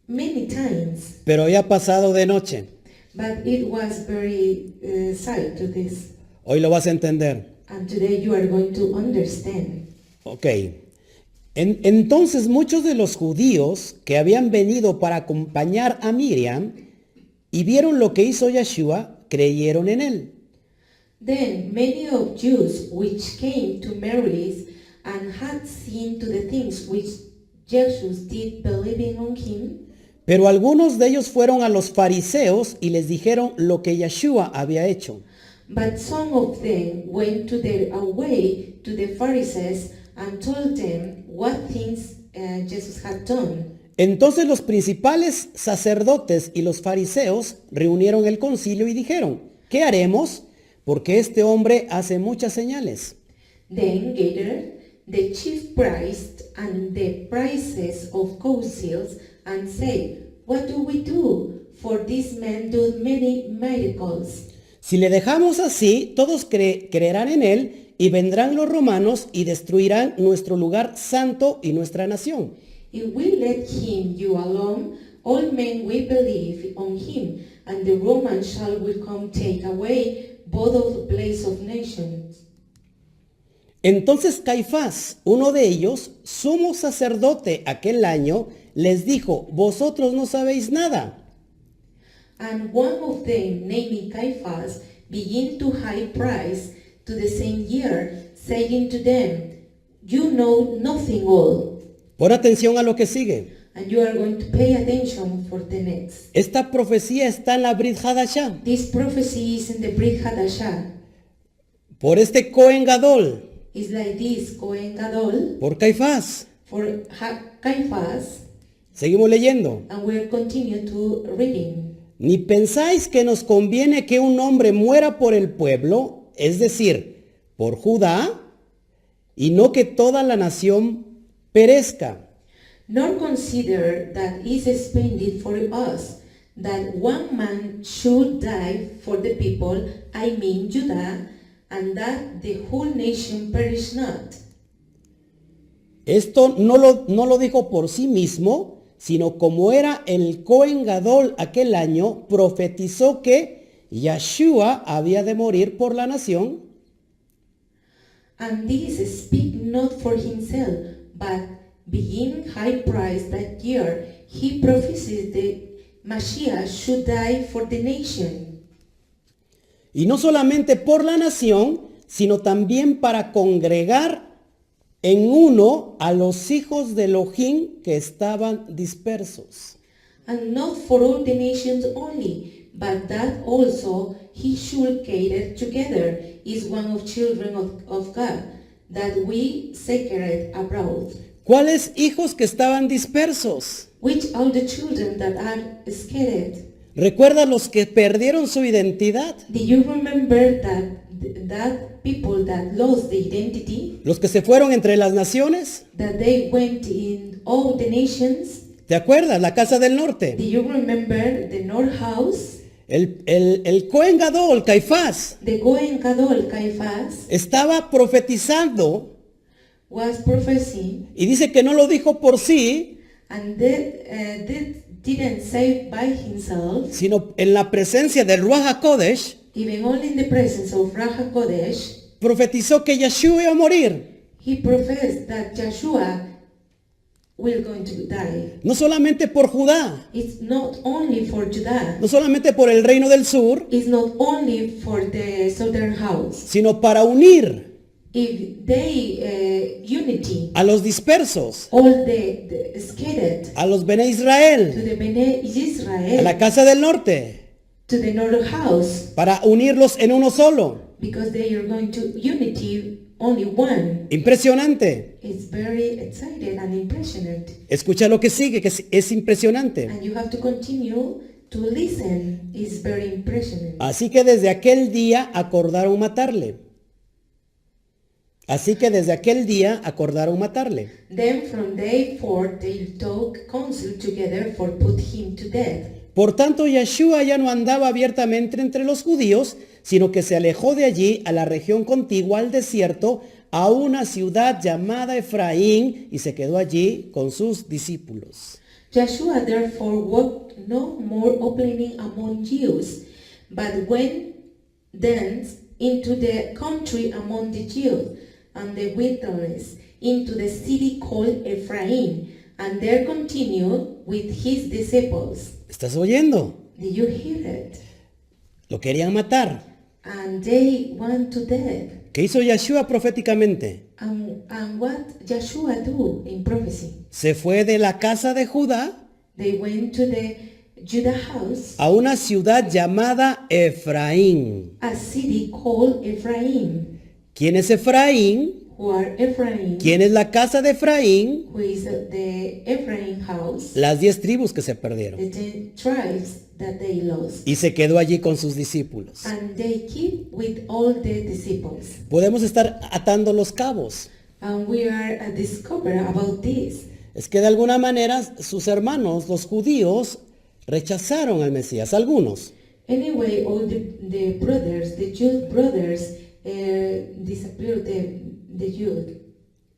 many times, pero había pasado de noche. but it was very sad to this. Hoy lo vas a entender. And today you are going to understand. Ok. Entonces muchos de los judíos que habían venido para acompañar a Miriam y vieron lo que hizo Yeshua, creyeron en él. Then many of Jews which came to Mary's and had seen to the things which Jesus did, believing on him. Pero algunos de ellos fueron a los fariseos y les dijeron lo que Yeshua había hecho. But some of them went to their away to the Pharisees and told them what things Jesus had done. Entonces los principales sacerdotes y los fariseos reunieron el concilio y dijeron, ¿qué haremos? Porque este hombre hace muchas señales. Then gathered the chief priests and the princes of councils and said, what do we do? For this man doeth many miracles. Si le dejamos así, todos creerán en él y vendrán los romanos y destruirán nuestro lugar santo y nuestra nación. If we let him you alone, all men will believe on him, and the Romans will come take away both of the place of nations. Entonces Caifás, uno de ellos, sumo sacerdote aquel año, les dijo, vosotros no sabéis nada. And one of them, naming Caiaphas, began to high price to the same year, saying to them, you know nothing all. Pon atención a lo que sigue. And you are going to pay attention for the next. Esta profecía está en la Brit Hadashah. This prophecy is in the Brit Hadashah. Por este Cohen Gadol, It's like this, Cohen Gadol, por Caifás. for Caiaphas, Seguimos leyendo. and we'll continue to reading. Ni pensáis que nos conviene que un hombre muera por el pueblo, es decir, por Judá, y no que toda la nación perezca. Nor consider that is expended for us, that one man should die for the people, I mean Judah, and that the whole nation perish not. Esto no lo dijo por sí mismo, sino como era el Cohen Gadol aquel año, profetizó que Yeshua había de morir por la nación. And this speak not for himself, but being high priest that year, he prophesied that Mashiach should die for the nation. Y no solamente por la nación, sino también para congregar en uno a los hijos de Elohim que estaban dispersos. And not for all the nations only, but that also he should gather together is one of children of God, that we scattered abroad. ¿Cuáles hijos que estaban dispersos? Which are the children that are scattered? ¿Recuerda los que perdieron su identidad? Do you remember that people that lost the identity, ¿Los que se fueron entre las naciones? that they went in all the nations? ¿Te acuerdas? La casa del norte. Do you remember the North House? El Cohen Gadol, Caifás, The Cohen Gadol Caiaphas estaba profetizando was prophesying, y dice que no lo dijo por sí, and that didn't say by himself, sino en la presencia del Ruach HaKodesh, even only in the presence of Raha Kodesh. profetizó que Yeshua iba a morir. He professed that Joshua will going to die. No solamente por Judá, It's not only for Judah. no solamente por el reino del sur, It's not only for the southern house. sino para unir If they unity, a los dispersos, all the scattered a los Bene to Israel, the Bene a la Israel, casa del norte, to the northern house, para unirlos en uno solo. because they are going to unity only one. Impresionante. It's very excited and impressionant. Escucha lo que sigue, que es impresionante. And you have to continue to listen. It's very impressionant. Así que desde aquel día acordaron matarle. Así que desde aquel día acordaron matarle. Then from day forth they took counsel together for put him to death. Por tanto, Yeshua ya no andaba abiertamente entre los judíos, sino que se alejó de allí a la región contigua al desierto, a una ciudad llamada Efraín, y se quedó allí con sus discípulos. Joshua therefore walked no more openly among Jews, but went thence into the country among the Jews, and the wilderness, into the city called Ephraim, and there continued with his disciples. ¿Estás oyendo? Did you hear it? Lo querían matar. And they went to death. ¿Qué hizo Yeshua proféticamente? And what Joshua do in prophecy? Se fue de la casa de Judá They went to the Judah house, a una ciudad llamada Efraín. a city called Ephraim. ¿Quién es Efraín? Who are Ephraim? ¿Quién es la casa de Efraín? Who is the Ephraim house? Las 10 tribus que se perdieron. The 10 tribes that they lost. Y se quedó allí con sus discípulos. And they keep with all the disciples. Podemos estar atando los cabos. And we are discover about this. Es que de alguna manera sus hermanos, los judíos, rechazaron al Mesías, algunos. Anyway, all the brothers, the Jewish brothers, disappeared the Jude.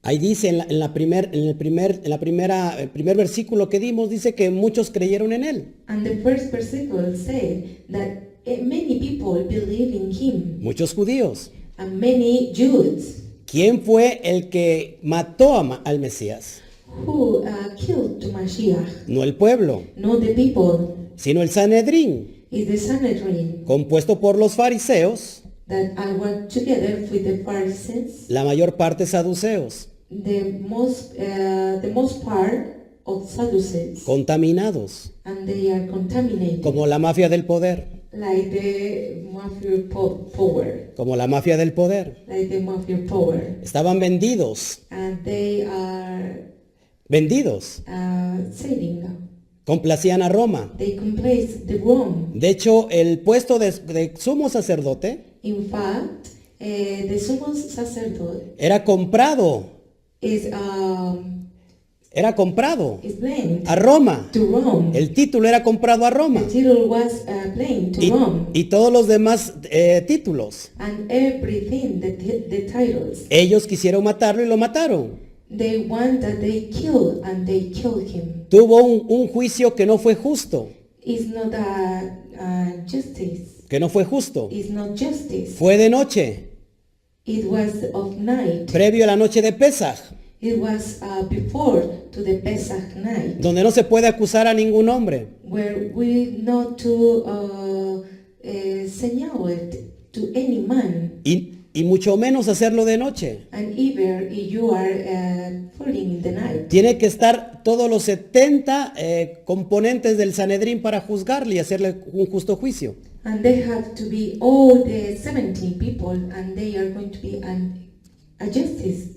Ahí dice el primer versículo que dimos, dice que muchos creyeron en él. And the first versicle said that many people believe in him, Muchos judíos. and many Jews ¿Quién fue el que mató al Mesías? who killed to Mashiach. No el pueblo, Not the people, sino el Sanedrín, is the Sanhedrin compuesto por los fariseos, that I work together with the Pharisees, la mayor parte saduceos, the most part of Sadducees, contaminados, and they are contaminated, como la mafia del poder, like the mafia power, como la mafia del poder. like the mafia power, Estaban vendidos, and they are selling. complacían a Roma. They complace the Rome. De hecho, el puesto de sumo sacerdote In fact, the summon sacerdote era comprado is blamed a Roma. to Rome. El título era comprado a Roma. The title was blamed to Rome, Y todos los demás títulos. and everything, the titles, Ellos quisieron matarlo y lo mataron. They want that they kill and they killed him. Tuvo un juicio que no fue justo, It's not justice. que no fue justo. It's not justice. Fue de noche, It was of night. previo a la noche de Pesaj, It was before to the Pesach night, donde no se puede acusar a ningún hombre. where we not to señal it to any man, Y mucho menos hacerlo de noche. and even if you are falling in the night. Tiene que estar todos los 70 componentes del Sanedrín para juzgarle y hacerle un justo juicio. And they have to be all the 17 people, and they are going to be a justice,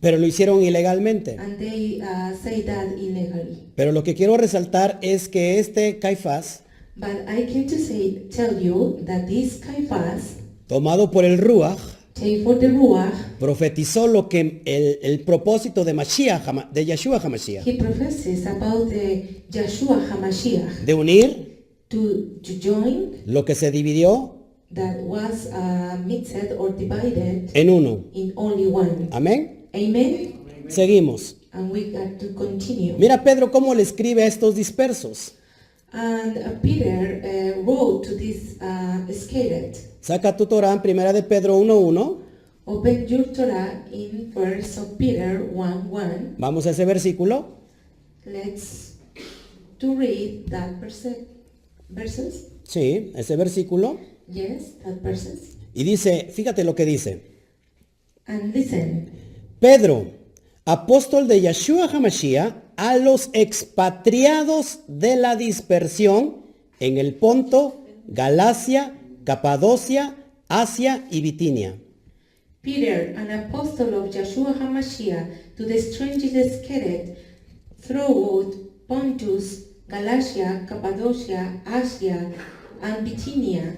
Pero lo hicieron ilegalmente. and they say that illegally. Pero lo que quiero resaltar es que este Caifás, But I came to tell you that this Caiaphas, tomado por el Ruach, take for the Ruach, profetizó lo que el propósito de Mashiach, de Yeshua HaMashiach, he professes about the Joshua HaMashiach, de unir to join lo que se dividió that was mixed or divided en uno. in only one. Amén. Amen? Seguimos. And we got to continue. Mira Pedro cómo le escribe a estos dispersos. And Peter wrote to this scattered. Saca tu Torah en Primera de Pedro 1:1. Open your Torah in 1 of Peter 1:1. Vamos a ese versículo. Let's to read that verses. Sí, ese versículo. Yes, that verses. Y dice, fíjate lo que dice. And listen. Pedro, apóstol de Yeshua HaMashiach, a los expatriados de la dispersión en el Ponto, Galacia, Capadocia, Asia y Bitinia. Peter, an apostle of Joshua HaMashiach, to the strangers scattered throughout Pontus, Galatia, Cappadocia, Asia, and Bithynia,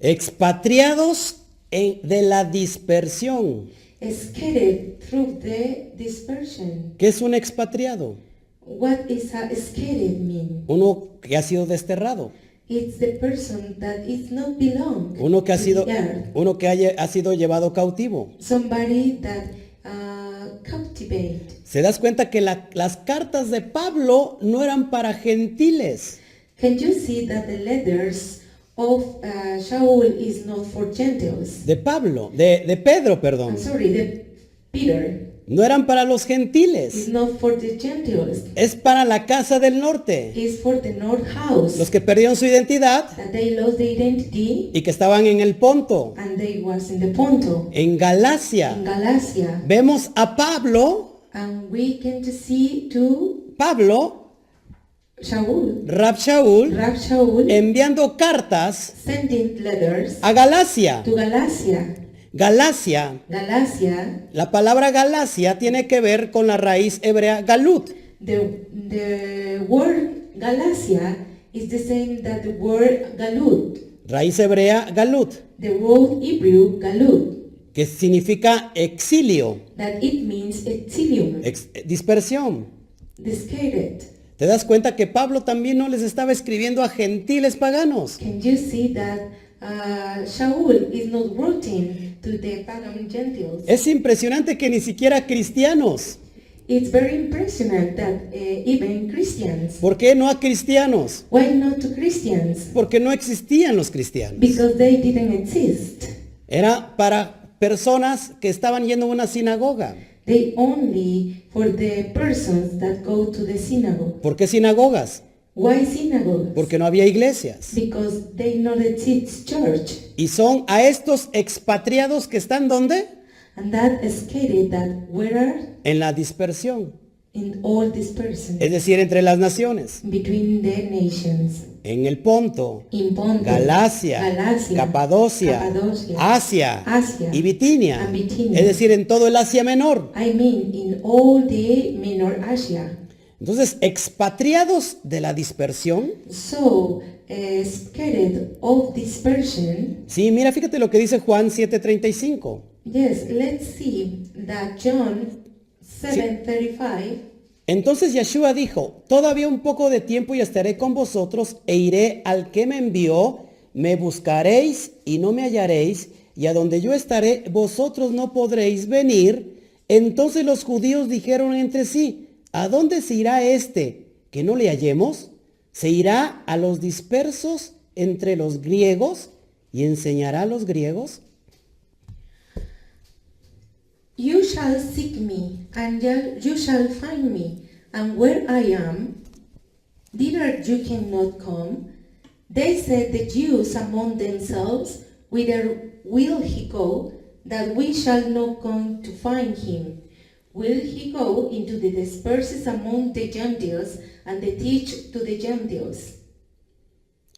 Expatriados de la dispersión. scattered through the dispersion. ¿Qué es un expatriado? What is a scattered mean? Uno que ha sido desterrado. It's the person that is not belong Uno que ha to sido, the earth. uno que ha sido llevado cautivo. Somebody that captivate. ¿Se das cuenta que las cartas de Pablo no eran para gentiles? Can you see that the letters of Shaul is not for Gentiles? De Pedro, perdón. I'm sorry, the Peter No eran para los is gentiles. not for the Gentiles. Es para la casa del norte. It's for the North House Los que perdieron su identidad that they lost the identity y que estaban en el Ponto, and they was in the Ponto, en in Galacia. Galatia, Vemos a Pablo, and we can to see to Shaul, Rab Shaul, Rab Shaul, enviando cartas sending letters a Galacia. to Galatia. Galacia, Galatia, la palabra Galacia tiene que ver con la raíz hebrea galut. the word Galatia is the same that the word Galut, Raíz hebrea galut, the word Hebrew Galut, que significa exilio, that it means exilium, dispersión. discarded. ¿Te das cuenta que Pablo también no les estaba escribiendo a gentiles paganos? Can you see that Shaul is not writing to the pagan Gentiles? Es impresionante que ni siquiera cristianos. It's very impressive that even Christians, ¿Por qué no a cristianos? why not to Christians? Porque no existían los cristianos. Because they didn't exist. Era para personas que estaban yendo a una sinagoga. They only for the persons that go to the synagogue. ¿Por qué sinagogas? Why synagogues? Porque no había iglesias. Because they not exist church. Y son a estos expatriados que están ¿dónde? And that stated that where are En la dispersión. in all dispersion Es decir, entre las naciones. between the nations. En el Ponto, In Pontus, Galacia, Capadocia, Asia y Bitinia. and Bithynia. Es decir, en todo el Asia Menor. I mean in all the Minor Asia. Entonces, expatriados de la dispersión. So, scattered of dispersion. Sí, mira, fíjate lo que dice Juan 7:35. Yes, let's see that John 7:35. Entonces Yeshua dijo, todavía un poco de tiempo y estaré con vosotros e iré al que me envió, me buscaréis y no me hallaréis, y a donde yo estaré vosotros no podréis venir, Entonces los judíos dijeron entre sí, ¿a dónde se irá este que no le hallemos? ¿Se irá a los dispersos entre los griegos y enseñará a los griegos? You shall seek me, and you shall find me, and where I am, thither you cannot come. They said the Jews among themselves, whither will he go, that we shall not go to find him? Will he go into the disperses among the Gentiles, and they teach to the Gentiles?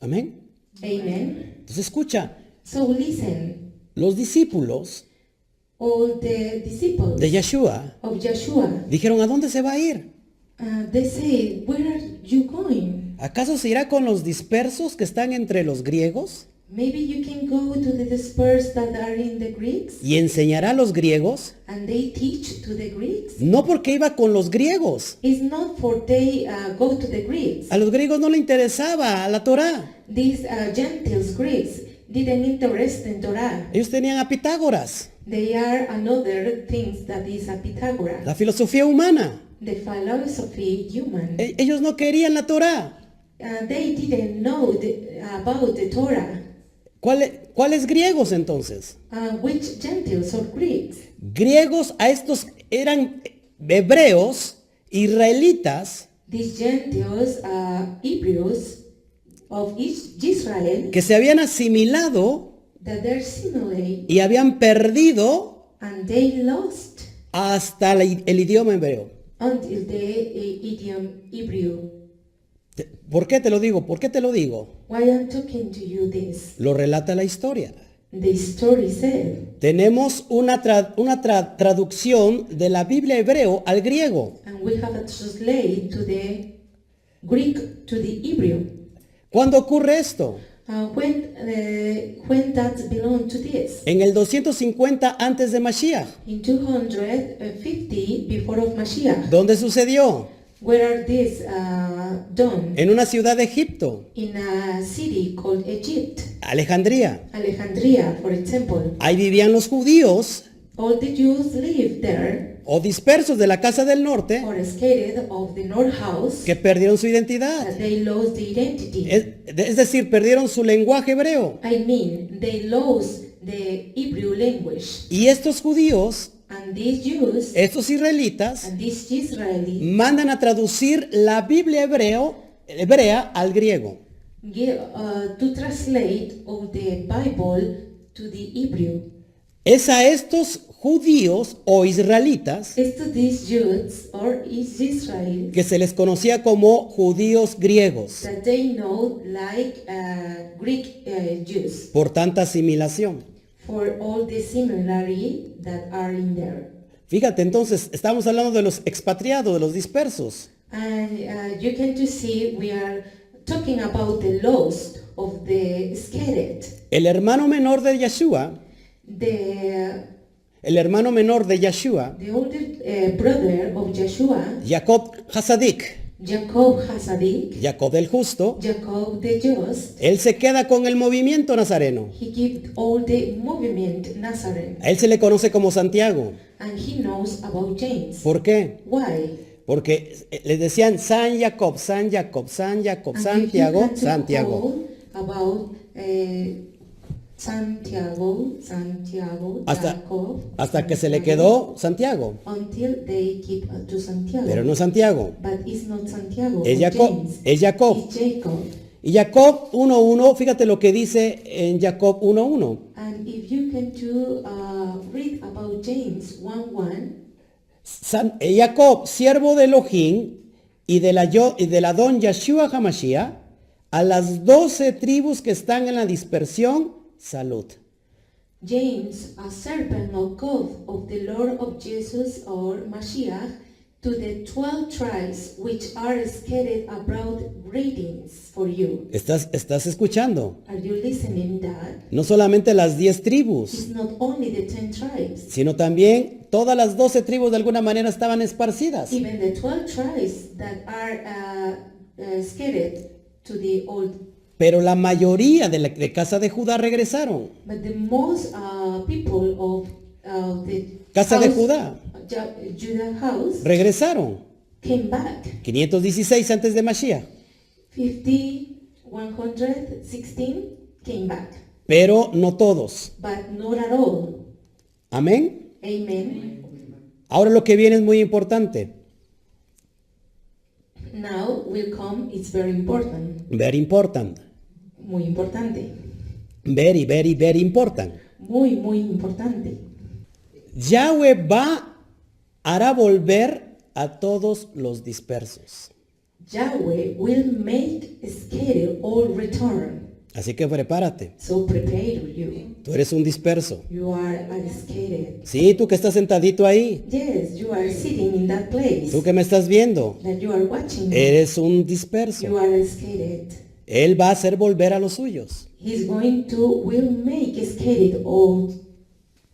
Amén. Amen. Entonces escucha, So listen, los discípulos all the disciples de Yeshua of Joshua, dijeron, ¿a dónde se va a ir? they say, where are you going? ¿Acaso se irá con los dispersos que están entre los griegos Maybe you can go to the dispersed that are in the Greeks, y enseñará a los griegos? and they teach to the Greeks. No, porque iba con los griegos. It's not for they go to the Greeks. A los griegos no le interesaba la Torá. These Gentiles Greeks didn't interest in Torah. Ellos tenían a Pitágoras, They are another things that is a Pythagoras. la filosofía humana. The philosophy human. Ellos no querían la Torá. They didn't know about the Torah. ¿Cuáles griegos entonces? Which Gentiles or Greeks? Griegos a estos eran hebreos, israelitas, These Gentiles are Hebrews of Israel que se habían asimilado that they're similar, y habían perdido and they lost hasta el idioma hebreo. until the idiom Hebrew. ¿Por qué te lo digo? ¿Por qué te lo digo? Why I'm talking to you this? Lo relata la historia. The story said, Tenemos una traducción de la Biblia hebreo al griego. and we have a translate to the Greek to the Hebrew. ¿Cuándo ocurre esto? When that belonged to this? En el 250 antes de Mashiach. In 250 before of Mashiach. ¿Dónde sucedió? Where are these done? En una ciudad de Egipto, In a city called Egypt, Alejandría. Alejandria, for example. Ahí vivían los judíos All the Jews lived there, o dispersos de la casa del norte or scattered of the north house, que perdieron su identidad. that they lost the identity. Es decir, perdieron su lenguaje hebreo. I mean, they lost the Hebrew language. Y estos judíos, And these Jews estos israelitas, and these Israelis mandan a traducir la Biblia hebrea al griego. give, to translate of the Bible to the Hebrew. Es a estos judíos o israelitas It's to these Jews or is Israel que se les conocía como judíos griegos that they know like Greek Jews por tanta asimilación. for all the similarity that are in there. Fíjate, entonces, estamos hablando de los expatriados, de los dispersos. And you can to see we are talking about the lost of the scattered. El hermano menor de Yeshua, The older brother of Joshua, Jacob Hasadik, Jacob Hasadik, Jacob el justo, Jacob the Just, él se queda con el movimiento nazareno. he gave all the movement Nazareth, A él se le conoce como Santiago. and he knows about James. ¿Por qué? Why? Porque les decían San Jacob, San Jacob, San Jacob, And Santiago, you had to Santiago. call about Santiago, Jacob, Hasta que se le quedó Santiago. until they keep to Santiago. Pero no Santiago. But it's not Santiago. Es or Jacob. James. Es Jacob. It's Jacob. Y Jacob 1.1, fíjate lo que dice en Jacob 1.1. And if you can to read about James 1:1, Jacob, siervo de Elohim y de la don Yeshua HaMashiach, a las 12 tribus que están en la dispersión, salud. James, a servant of God, of the Lord of Jesus or Mashiach, to the 12 tribes which are scattered abroad, greetings for you. ¿Estás escuchando? Are you listening that? No solamente las 10 tribus, It's not only the 10 tribes, sino también todas las 12 tribus de alguna manera estaban esparcidas. even the 12 tribes that are scattered to the old. Pero la mayoría de casa de Judá regresaron. But the most people of the Casa de house- Judá. Judah house Regresaron. came back. 516 antes de Mashiach. 116 came back, Pero no todos. but not at all. Amén. Amen. Ahora lo que viene es muy importante. Now will come, it's very important. Very important. Muy importante. Very, very, very important. Muy, muy importante. Yahweh hará volver a todos los dispersos. Yahweh will make scattered all return. Así que prepárate. So prepare you. Tú eres un disperso. You are scattered. Sí, tú que estás sentadito ahí. Yes, you are sitting in that place. Tú que me estás viendo. That you are watching. Eres un You disperso. are scattered. Él va a hacer volver a los suyos. He's going to will make scattered all.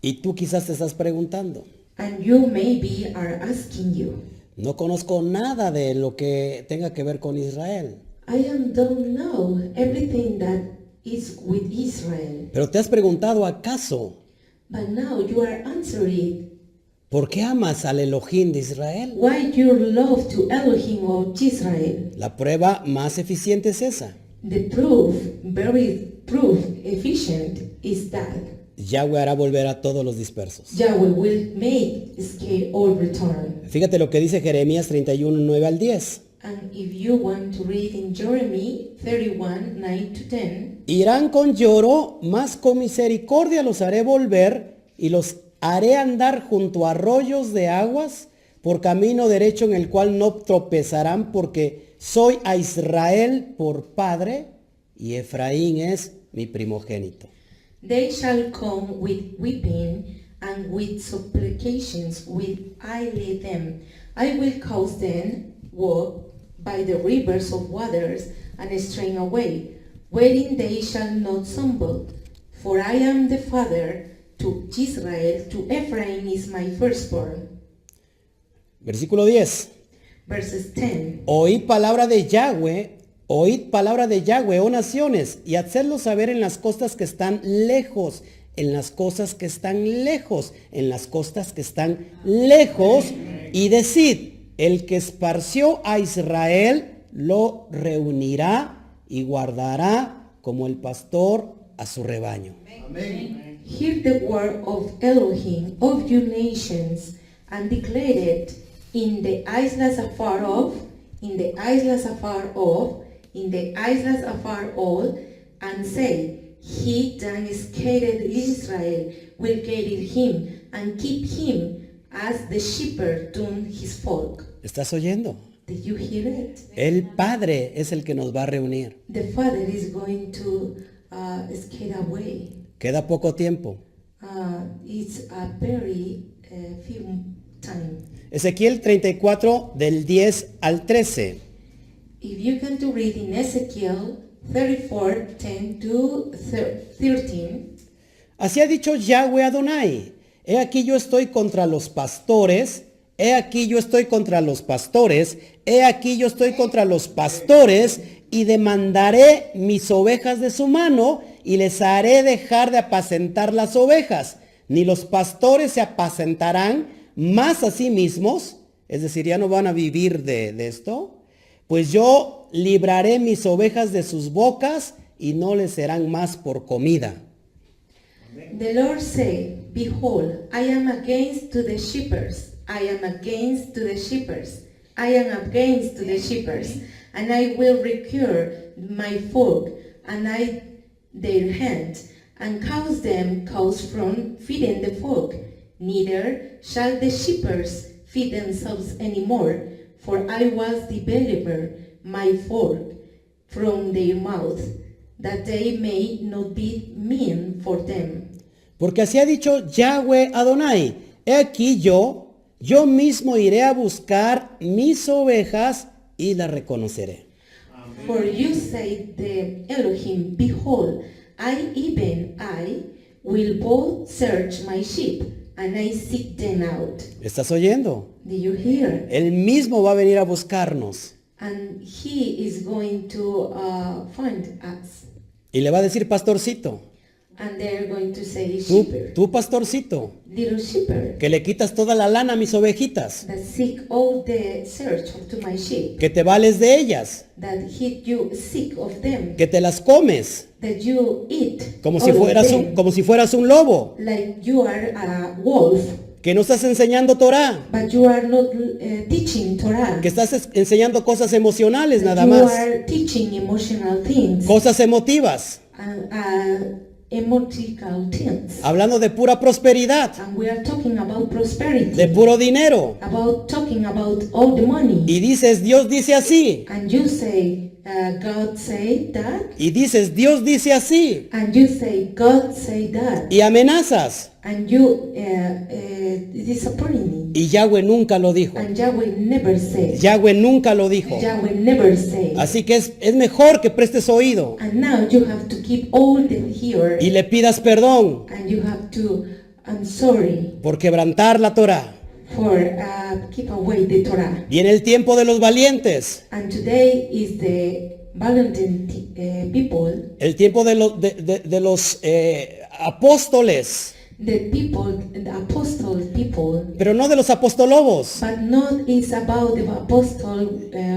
Y tú quizás te estás preguntando. And you maybe are asking you, No conozco nada de lo que tenga que ver con Israel. don't know everything that is with Israel. Pero te has preguntado, ¿acaso But now you are answering por qué amas al Elohim de Israel? why you love to Elohim of Israel. La prueba más eficiente es esa. The proof, very proof efficient is that Yahweh hará volver a todos los dispersos. Yahweh will make scattered all return. Fíjate lo que dice Jeremías 31, 9 al 10. And if you want to read in Jeremy 31, 9 to 10, Irán con lloro, mas con misericordia los haré volver y los haré andar junto a arroyos de aguas por camino derecho en el cual no tropezarán, porque soy a Israel por padre y Efraín es mi primogénito. they shall come with weeping and with supplications will I lead them. I will cause them walk by the rivers of waters and strain away, wherein they shall not stumble. For I am the father to Israel, to Ephraim is my firstborn. Versículo 10. Verses 10. Oíd palabra de Yahweh, oh naciones, y hacedlo saber en las costas que están lejos, en las cosas que están lejos, en las costas que están lejos, y decid, el que esparció a Israel lo reunirá y guardará como el pastor a su rebaño. Hear the word of Elohim of you nations, and declare it in the islands afar off, in the islands afar off, in the islands afar off, and say, He that scattered Israel will gather him, and keep him as the shepherd doeth his flock. ¿Estás oyendo? Did you hear it? El Padre es el que nos va a reunir. The Father is going to scatter away. Queda poco tiempo. It's a very few time. Ezequiel 34 del 10 al 13. If you can to read in Ezekiel 34, 10 to 13, Así ha dicho Yahweh Adonai. He aquí yo estoy contra los pastores. He aquí yo estoy contra los pastores. He aquí yo estoy contra los pastores. Y demandaré mis ovejas de su mano. Y les haré dejar de apacentar las ovejas. Ni los pastores se apacentarán más a sí mismos. Es decir, ya no van a vivir de esto. Pues yo libraré mis ovejas de sus bocas. Y no les serán más por comida. the Lord said, Behold, I am against to the shepherds. I am against to the shepherds. I am against to the shepherds. And I will recure my folk, and I their hand, and cause them cause from feeding the folk. Neither shall the shepherds feed themselves any more, for I was delivered my folk from their mouth, that they may not be mean for them. Porque así ha dicho Yahweh Adonai. He aquí yo mismo iré a buscar mis ovejas y las reconoceré. For you say the Elohim, Behold, I will both search my sheep, and I seek them out. ¿Estás oyendo? Do you hear? Él mismo va a venir a buscarnos. And he is going to find us. Y le va a decir, pastorcito, And they're going to say, tú shepherd, pastorcito, little shepherd que le quitas toda la lana a mis ovejitas, that seek all the search to my sheep, que te vales de ellas, that you seek of them, que te las comes, that you eat como all si of fueras them, como si fueras un lobo, like you are a wolf, que no estás enseñando Torah, but you are not teaching Torah. que estás enseñando cosas emocionales That nada you más, are teaching emotional things cosas emotivas, and emotional things. hablando de pura prosperidad, And we are talking about prosperity, de puro dinero. about talking about all the money. Y dices, Dios dice así. And you say, God say that. Y dices, Dios dice así. And you say, God say that. Y amenazas. And you disappointing me. Y Yahweh nunca lo dijo. And Yahweh never said. Yahweh nunca lo dijo. Yahweh never said. Así que es mejor que prestes oído And now you have to keep all the here. y le pidas perdón And you have to, I'm sorry por quebrantar la Torah. for keep away the Torah. Viene el tiempo de los valientes, And today is the Valentine people, el tiempo de los apóstoles, the people, the apostle people, pero no de los apostolobos, but not is about the apostle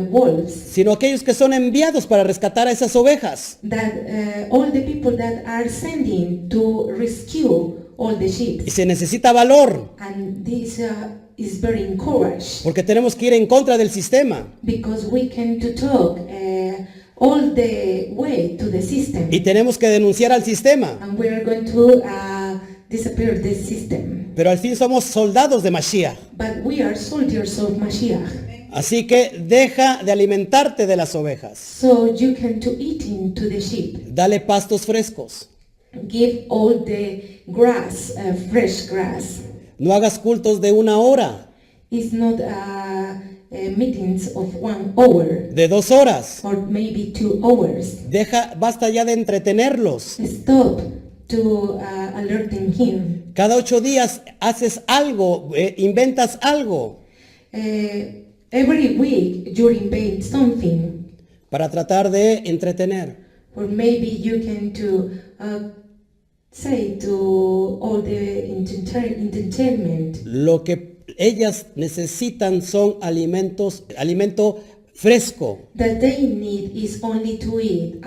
wolves. sino aquellos que son enviados para rescatar a esas ovejas. That all the people that are sending to rescue all the sheep. Y se necesita valor, And this is very encouraged porque tenemos que ir en contra del sistema. because we can to talk all the way to the system. Y tenemos que denunciar al sistema. And we are going to disappear the system. Pero al fin somos soldados de Mashiach. But we are soldiers of Mashiach. Así que deja de alimentarte de las ovejas. So you can to eat into the sheep. Dale pastos frescos. Give all the grass, fresh grass. No hagas cultos de 1 hora, It's not meetings of 1 hour de 2 horas. or maybe 2 hours. Basta ya de entretenerlos. Stop to alerting him. Cada 8 días haces algo, inventas algo Every week you invent something, para tratar de entretener. or maybe you can to say to all the entertainment. Lo que ellas necesitan son alimento fresco. That they need is only to eat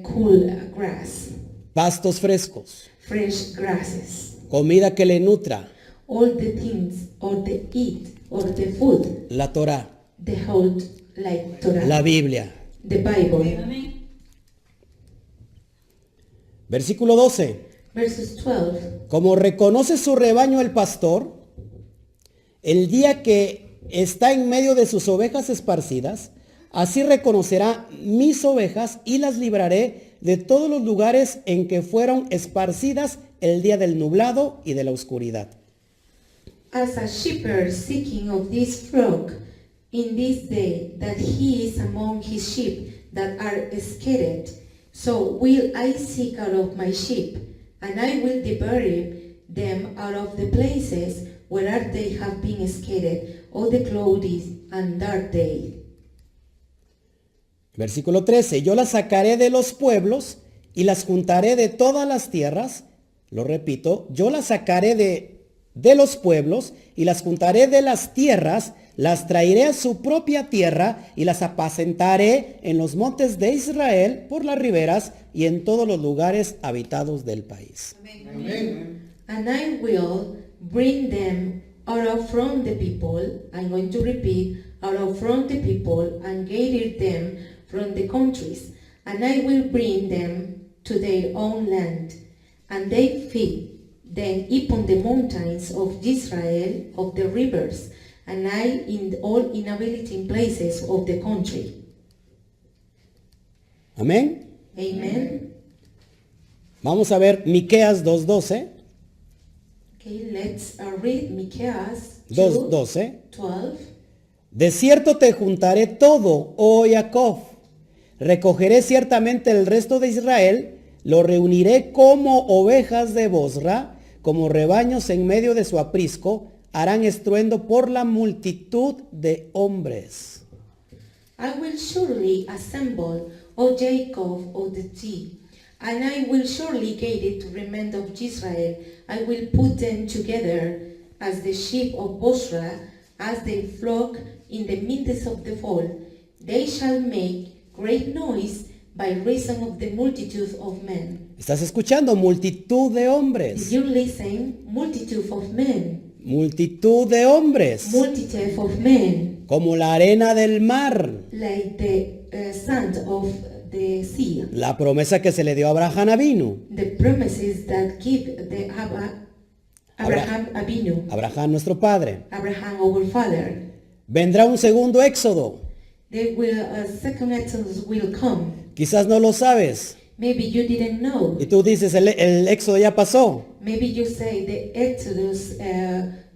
cool grass, Pastos frescos, fresh grasses, comida que le nutra, all the things, or the eat, or the food, la Torah, the whole like Torah, la Biblia. the Bible. Versículo 12. Verses 12. Como reconoce su rebaño el pastor, el día que está en medio de sus ovejas esparcidas, así reconocerá mis ovejas y las libraré de todos los lugares en que fueron esparcidas el día del nublado y de la oscuridad. As a shepherd seeking of this flock in this day that he is among his sheep that are scattered, so will I seek out of my sheep, and I will bury them out of the places where they have been scattered, all the cloudy and dark day. Versículo 13. Yo las sacaré de los pueblos y las juntaré de todas las tierras. Lo repito, yo las sacaré de los pueblos y las juntaré de las tierras, las traeré a su propia tierra y las apacentaré en los montes de Israel, por las riberas y en todos los lugares habitados del país. Amen. And I will bring them out of from the people, I'm going to repeat, out of from the people, and gather them from the countries, and I will bring them to their own land, and they feed them upon the mountains of Israel, of the rivers, and I in all inhabiting places of the country. Amén. Amen. Vamos a ver Miqueas 2:12. Okay, let's read Micaiah 2:12. 12. De cierto te juntaré todo, oh Jacob. Recogeré ciertamente el resto de Israel, lo reuniré como ovejas de Bosra, como rebaños en medio de su aprisco, harán estruendo por la multitud de hombres. I will surely assemble, O Jacob, O the sea. And I will surely gather the remnant of Israel. I will put them together as the sheep of Bosra, as the flock in the midst of the fold. They shall make great noise by reason of the multitude of men. ¿Estás escuchando? Multitud de Did hombres. you listen? Multitude of men. Multitud de hombres. Multitude of men. Como la arena del mar. Like the sand of the sea. La promesa que se le dio a Abraham vino. The promises that give the Abraham Avinu. Abraham nuestro padre. Abraham our father. Vendrá un segundo éxodo. They will, second Exodus will come. Quizás no lo sabes. Maybe you didn't know. Y tú dices, el éxodo ya pasó. Maybe you say the Exodus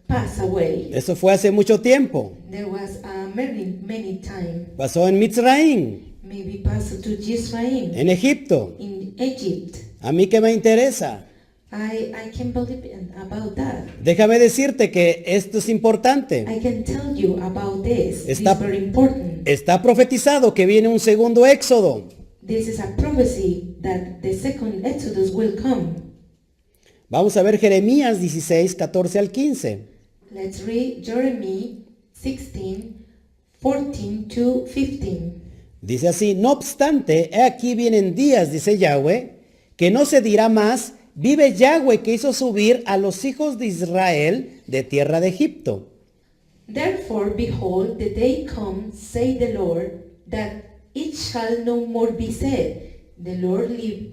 passed away. Eso fue hace mucho tiempo. There was many time. Pasó en Mitzraim, Maybe passed to Israel en Egipto. in Egypt. A mí qué me interesa. I can believe about that. Déjame decirte que esto es importante. I can tell you about this. Está- It's very important. Está profetizado que viene un segundo éxodo. This is a prophecy that the second Exodus will come. Vamos a ver Jeremías 16, 14 al 15. Let's read Jeremy 16, 14 to 15. Dice así, no obstante, he aquí vienen días, dice Yahweh, que no se dirá más, vive Yahweh que hizo subir a los hijos de Israel de tierra de Egipto. Therefore, behold, the day comes, say the Lord, that it shall no more be said, the Lord lived,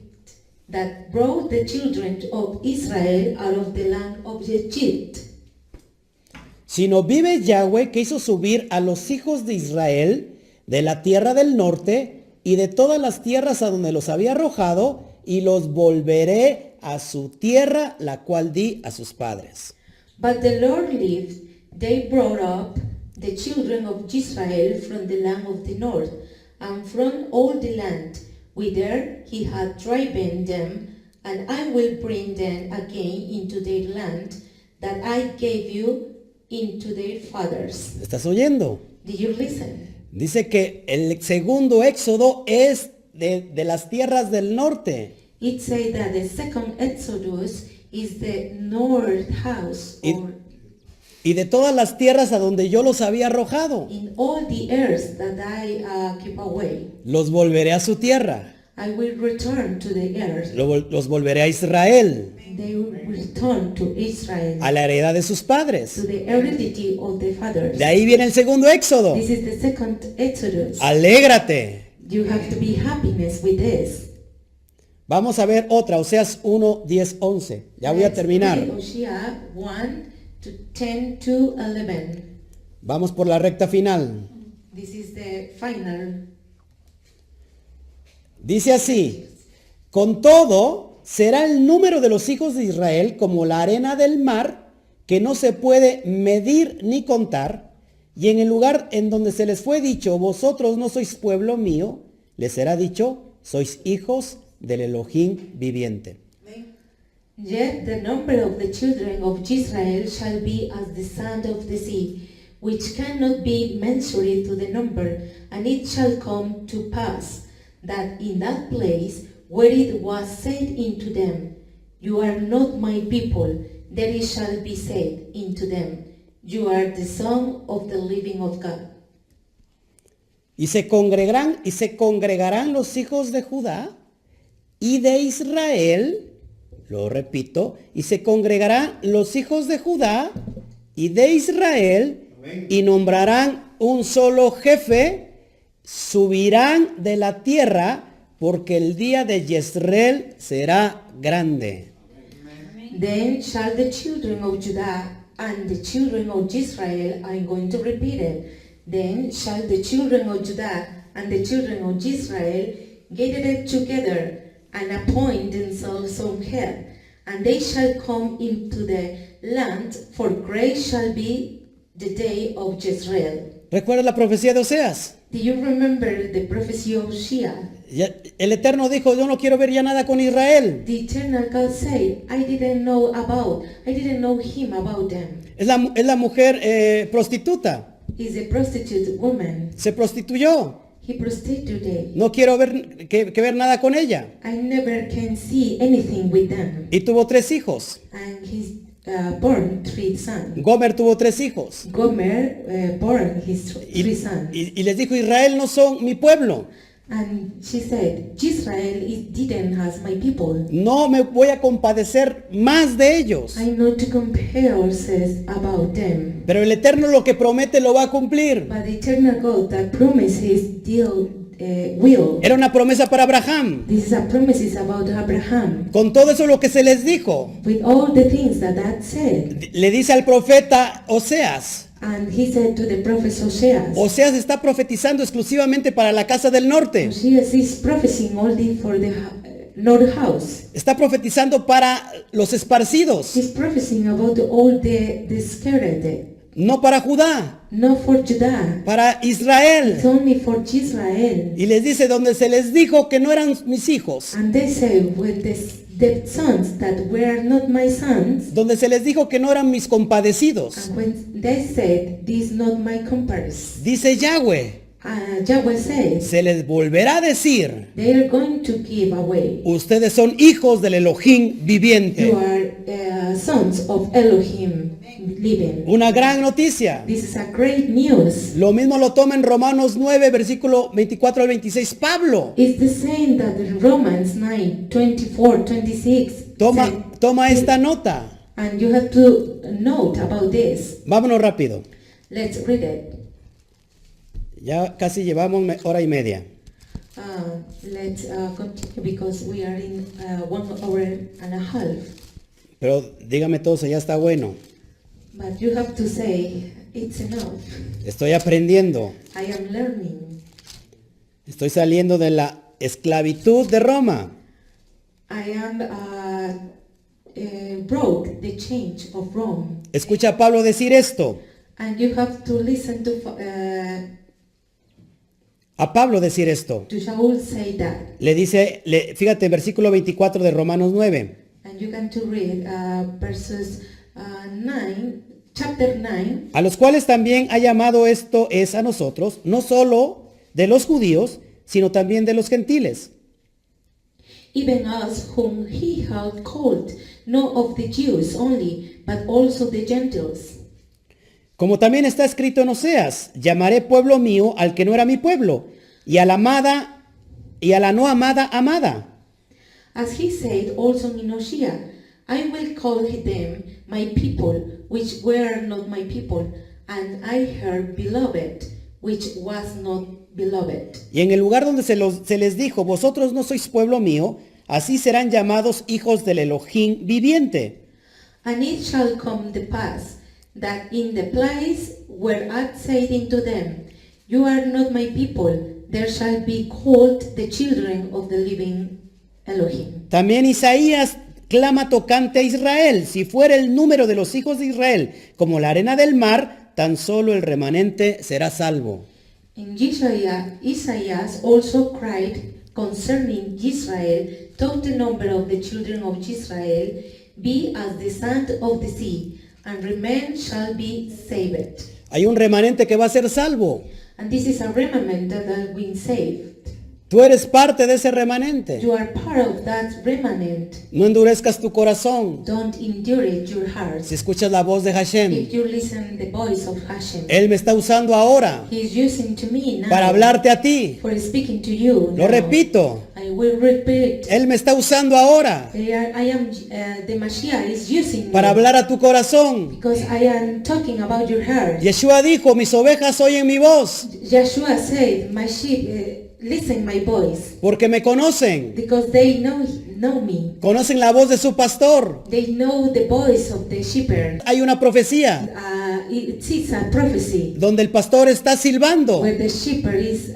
that brought the children of Israel out of the land of Egypt. Sino vive Yahweh que hizo subir a los hijos de Israel de la tierra del norte y de todas las tierras a donde los había arrojado, y los volveré a su tierra, la cual di a sus padres. But the Lord lived, they brought up the children of Israel from the land of the north, and from all the land whither he had driven them, and I will bring them again into their land that I gave you into their fathers. ¿Estás oyendo? Did you listen? Dice que el segundo éxodo es de las tierras del norte. It says that the second Exodus is the north house, It- or Y de todas las tierras a donde yo los había arrojado, in all the earth that I keep away. los volveré a su tierra. I will return to the earth. Los volveré a Israel, They will return to Israel, a la heredad de sus to padres. the heredity of the fathers. De ahí viene el segundo éxodo. This is the second Exodus. Alégrate. You have to be happiness with this. Vamos a ver otra, Oseas 1, 10, 11. Ya voy a Let's terminar. read Hosea 1 to 10 to 11. Vamos por la recta final. This is the final. Dice así, con todo, será el número de los hijos de Israel como la arena del mar, que no se puede medir ni contar, y en el lugar en donde se les fue dicho, vosotros no sois pueblo mío, les será dicho, sois hijos del Elohim viviente. Yet the number of the children of Israel shall be as the sand of the sea, which cannot be measured to the number, and it shall come to pass that in that place where it was said unto them, you are not my people, there it shall be said unto them, you are the son of the living of God. Y se congregarán los hijos de Judá y de Israel, lo repito, y se congregarán los hijos de Judá y de Israel, y nombrarán un solo jefe, subirán de la tierra, porque el día de Jezreel será grande. Then shall the children of Judah and the children of Israel, I'm going to repeat it. Then shall the children of Judah and the children of Israel gather together and appoint themselves some head, and they shall come into the land, for great shall be the day of Jezreel. ¿Recuerdas la profecía de Oseas? Do you remember the prophecy of Shia? El Eterno dijo, yo no quiero ver ya nada con Israel. The eternal God said, I didn't know him about them. Es la mujer prostituta. He's a prostitute woman. Se prostituyó. He proceeded today. No quiero ver, que ver nada con ella. I never can see anything with them. Y tuvo 3 hijos. And he's born 3 sons. Gomer tuvo 3 hijos. Gomer born his Y, 3 sons. y les dijo, Israel no son mi pueblo. And she said, Israel didn't has my people. No me voy a compadecer más de ellos. I know to compare says about them. Pero el Eterno lo que promete lo va a cumplir. But the eternal God that promises deal will. Era una promesa para Abraham. This is a promises about Abraham. Con todo eso lo que se les dijo, With all the things that said. le dice al profeta Oseas. And he said to the prophet Oseas. Oseas está profetizando exclusivamente para la casa del norte. Oseas is prophesying only for the north house. Está profetizando para los esparcidos, He's prophesying about all the scattered. no para Judá, Not for Judah. para Israel. It's only for Israel. Y les dice, donde se les dijo que no eran mis hijos, And they say, with the sons that were not my sons, donde se les dijo que no eran mis compadecidos, and when they said, this not my compares, dice Yahweh, Yahweh says, se les volverá a decir, they are going to give away. ustedes son hijos del Elohim viviente. You are sons of Elohim living. Una gran noticia. This is a great news. Lo mismo lo toma en Romanos 9, versículo 24 al 26, Pablo. It's the same that in Romans 9, 24, 26 said, Toma esta nota. and you have to note about this. Vámonos rápido. Let's read it. Ya casi llevamos hora y media. Let's continue because we are in 1 hour and a half. Pero dígame todos, ya está bueno. But you have to say, it's enough. Estoy aprendiendo. I am learning. Estoy saliendo de la esclavitud de Roma. I am broke the change of Rome. Escucha a Pablo decir esto. And you have to listen A Pablo decir esto. to Shaul say that. Le dice, fíjate, versículo 24 de Romanos 9. And you can to read verses 9, chapter 9. A los cuales también ha llamado esto es a nosotros, no solo de los judíos, sino también de los gentiles. Even us whom he hath called, not of the Jews only, but also the Gentiles. Como también está escrito en Oseas, llamaré pueblo mío al que no era mi pueblo, y a la amada y a la no amada amada. As he said also in Hosea, I will call them my people, which were not my people, and I heard beloved, which was not beloved. Y en el lugar donde se les dijo, vosotros no sois pueblo mío, así serán llamados hijos del Elohim viviente. And it shall come to pass, that in the place where I said unto them, you are not my people, there shall be called the children of the living Elohim. También Isaías clama tocante a Israel, si fuera el número de los hijos de Israel como la arena del mar, tan solo el remanente será salvo. In Isaiah also cried concerning Israel, though the number of the children of Israel be as the sand of the sea, and remain shall be saved. Hay un remanente que va a ser salvo. And this is a remnant that has been saved. Tú eres parte de ese remanente. You are part of that remnant. No endurezcas tu corazón. Don't endure it, your heart. Si escuchas la voz de Hashem, If you listen the voice of Hashem, Él me está usando ahora He is using to me now para hablarte a ti. for speaking to you. Lo now. repito, I will repeat. Él me está usando ahora The Mashiach is using para me hablar a tu corazón. because I am talking about your heart. Yeshua dijo, mis ovejas oyen mi voz Joshua said, my sheep listen my voice porque me conocen. because they know me. Conocen la voz de su pastor. They know the voice of the shepherd. Hay una profecía It is a prophecy donde el pastor está silbando, where the shepherd is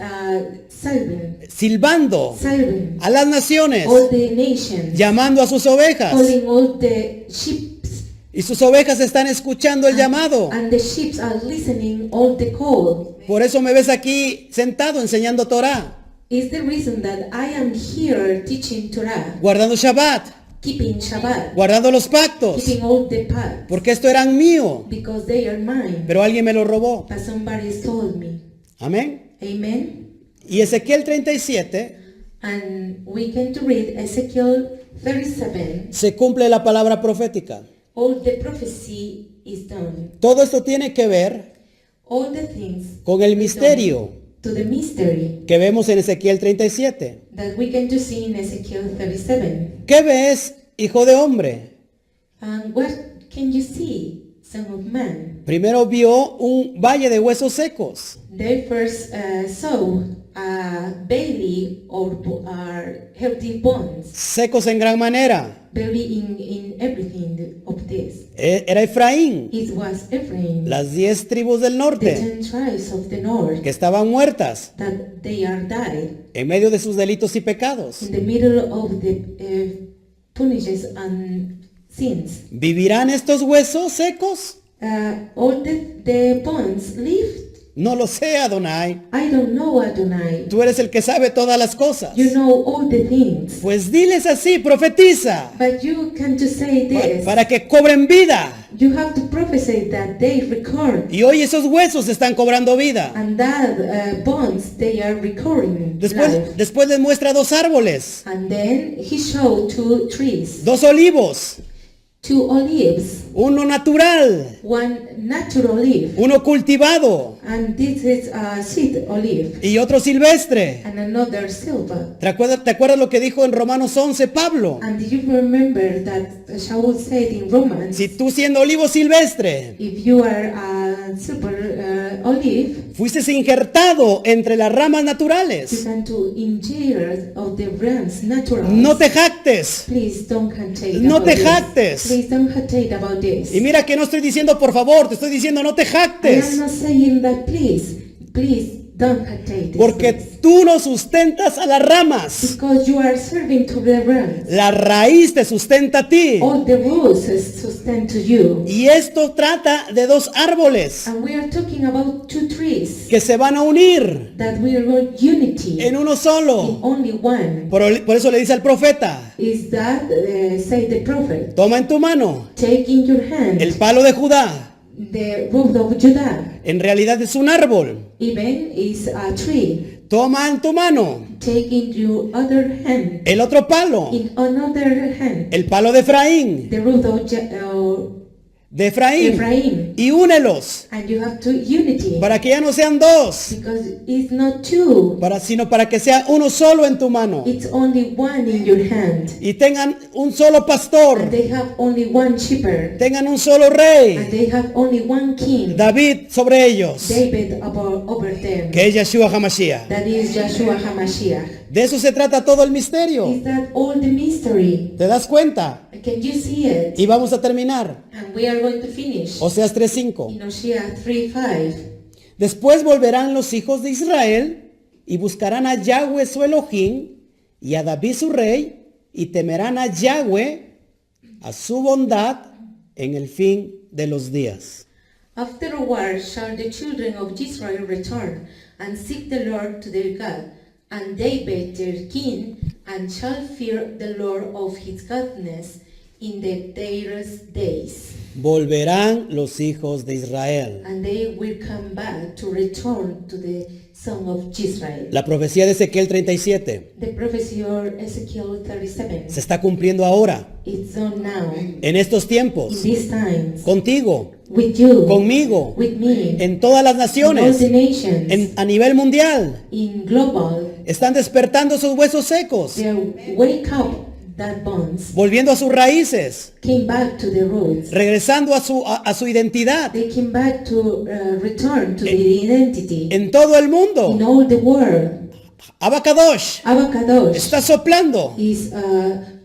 silbando silent a las naciones, all the nations, llamando a sus ovejas. calling all the sheep, Y sus ovejas están escuchando el llamado. and the sheep are listening all the call. Por eso me ves aquí sentado enseñando Torah, Is the reason that I am here teaching Torah, guardando Shabbat, keeping Shabbat, guardando los pactos, keeping all the paths, porque esto era mío, because they are mine, pero alguien me lo robó. but somebody told me. Amén. Amen. Y Ezequiel 37 And we can to read Ezekiel 37. se cumple la palabra profética. All the prophecy is done. Todo esto tiene que ver All the things con el is misterio done to the mystery que vemos en Ezequiel 37. that we can to see in Ezekiel 37. ¿Qué ves, hijo de hombre? And what can you see, son of man? Primero vio un valle de huesos secos. They first saw a valley or healthy bones, Secos en gran manera. very in everything of this. Era Efraín, It was Ephraim, las 10 tribus del the norte, 10 tribes of the north, que estaban muertas that they are died en medio de sus delitos y pecados. in the middle of the punishes and sins. ¿Vivirán estos huesos secos? All the bones lived. No lo sé, Adonai. I don't know, Adonai. Tú eres el que sabe todas las cosas. You know all the things. Pues diles así, profetiza, But you can just say this. para que cobren vida. You have to prophesy that they record. Y hoy esos huesos están cobrando vida. And that bones, they are recording life. Después les muestra 2 árboles, And then he showed 2 trees, 2 olivos, 2 olives, uno natural, one natural leaf, uno cultivado and this is a seed olive, y otro silvestre. and another silver. ¿Te acuerdas lo que dijo en Romanos 11 Pablo? And you remember that Shaul said in Romans, Si tú siendo olivo silvestre if you are a silver olive, fuiste injertado entre las ramas you naturales, can to injure of the rams natural. no te jactes. Please don't hesitate No about te this. jactes. Please don't hesitate about this. Y mira que no estoy diciendo por favor, te estoy diciendo no te I am jactes. not saying that please don't hesitate. Porque tú no sustentas a las ramas. Because you are serving to the rams. La raíz te sustenta a ti. All the roots sustain to you. Y esto trata de 2 árboles And we are talking about 2 trees que se van a unir that will work unity en uno in solo. only one. Por eso le dice al profeta, Is that, say the prophet, toma en tu mano take in your hand el palo de Judá. the root of Judah, En realidad es un árbol. even is a tree. Toma en tu mano Take in your other hand, el otro palo, in another hand, el palo de Efraín, the root of de Efraín, Ephraim, y únelos and you have to unity, para que ya no sean 2, because it's not 2, sino para que sea uno solo en tu mano it's only one in your hand, y tengan un solo pastor, and they have only one shepherd, tengan un solo and rey, they have only one king, David sobre ellos, David over them, que es Yeshua HaMashiach. that is Joshua HaMashiach. De eso se trata todo el misterio. Is that all the mystery? ¿Te das cuenta? Can you see it? Y vamos a terminar. And we are going to finish Oseas 3:5. in Hosea 3:5. Después volverán los hijos de Israel y buscarán a Yahweh su Elohim y a David su rey y temerán a Yahweh, a su bondad en el fin de los días. Afterward shall the children of Israel return and seek the Lord to their God, and David their king, and shall fear the Lord of his goodness in the their days. Volverán los hijos de Israel. And they will come back to return to the son of Israel. La profecía de Ezequiel 37 The prophecy of Ezekiel 37 se está cumpliendo ahora, is done now, en estos in tiempos, these times, contigo, with you, conmigo, with me, en todas las in all naciones, the nations, a nivel mundial. in global. Están despertando esos huesos secos, They wake up that bones, volviendo a sus raíces, came back to the roots. regresando a su identidad They came back to return to the identity en todo el in mundo. all the world. Abacadosh Avocados está soplando is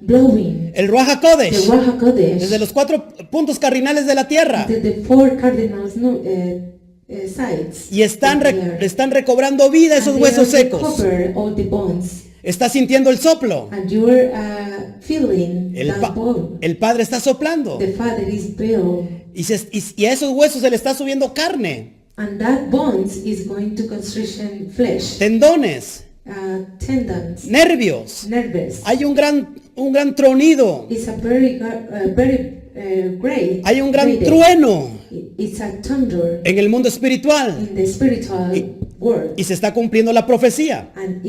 blowing el Ruach the HaKodesh Ruach HaKodesh desde los 4 puntos cardinales de la tierra to the 4 cardinal sides. y están of the earth. están recobrando vida esos And they huesos are secos. recover all the bones. Está sintiendo el soplo. And you're feeling El, that bone. el Padre está soplando The Father is Bill. y a esos huesos se le está subiendo carne, And that bones is going to construction flesh, tendones, tendons, nervios. nerves. Hay un gran tronido. It's a very great. Hay un gran rhythm. trueno It's a thunder en el mundo espiritual. in the spiritual word. Y se está cumpliendo la profecía And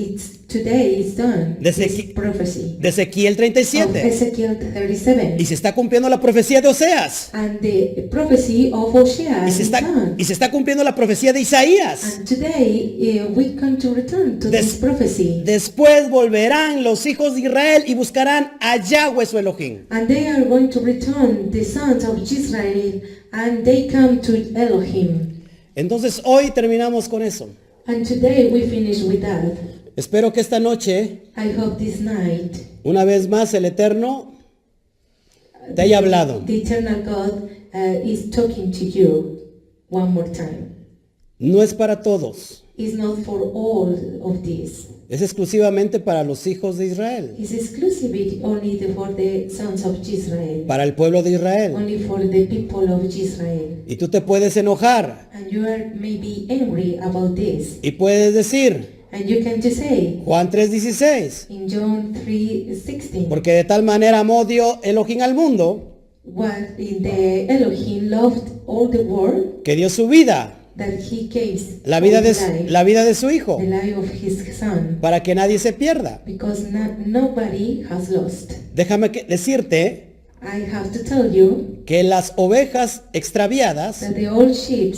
today it's done, de this prophecy de Ezequiel of 37. Ezekiel 37. Y se está cumpliendo la profecía de Oseas. And the prophecy of Hosea Y is done. se está cumpliendo la profecía de Isaías. And today we come to return to this prophecy. Después volverán los hijos de Israel y buscarán a Yahweh su Elohim. And they are going to return, the sons of Israel, and they come to Elohim. Entonces hoy terminamos con eso. And today we finish with that. Espero que esta noche, I hope this night una vez más, el Eterno te haya hablado. the eternal God is talking to you one more time. No es para todos. It's not for all of this. Es exclusivamente para los hijos de Israel. It's exclusively only for the sons of Israel. Para el pueblo de Israel. Only for the people of Israel. Y tú te puedes enojar. And you are maybe angry about this. Y puedes decir, And you can just say Juan 3:16, in John 3:16, porque de tal manera amó Dios Elohim al mundo, what in the Elohim loved all the world que dio su vida, that he gave la vida his life, la vida de su hijo, the life of his son, para que nadie se pierda. because nobody has lost. Déjame decirte I have to tell you que las ovejas extraviadas that the old sheep,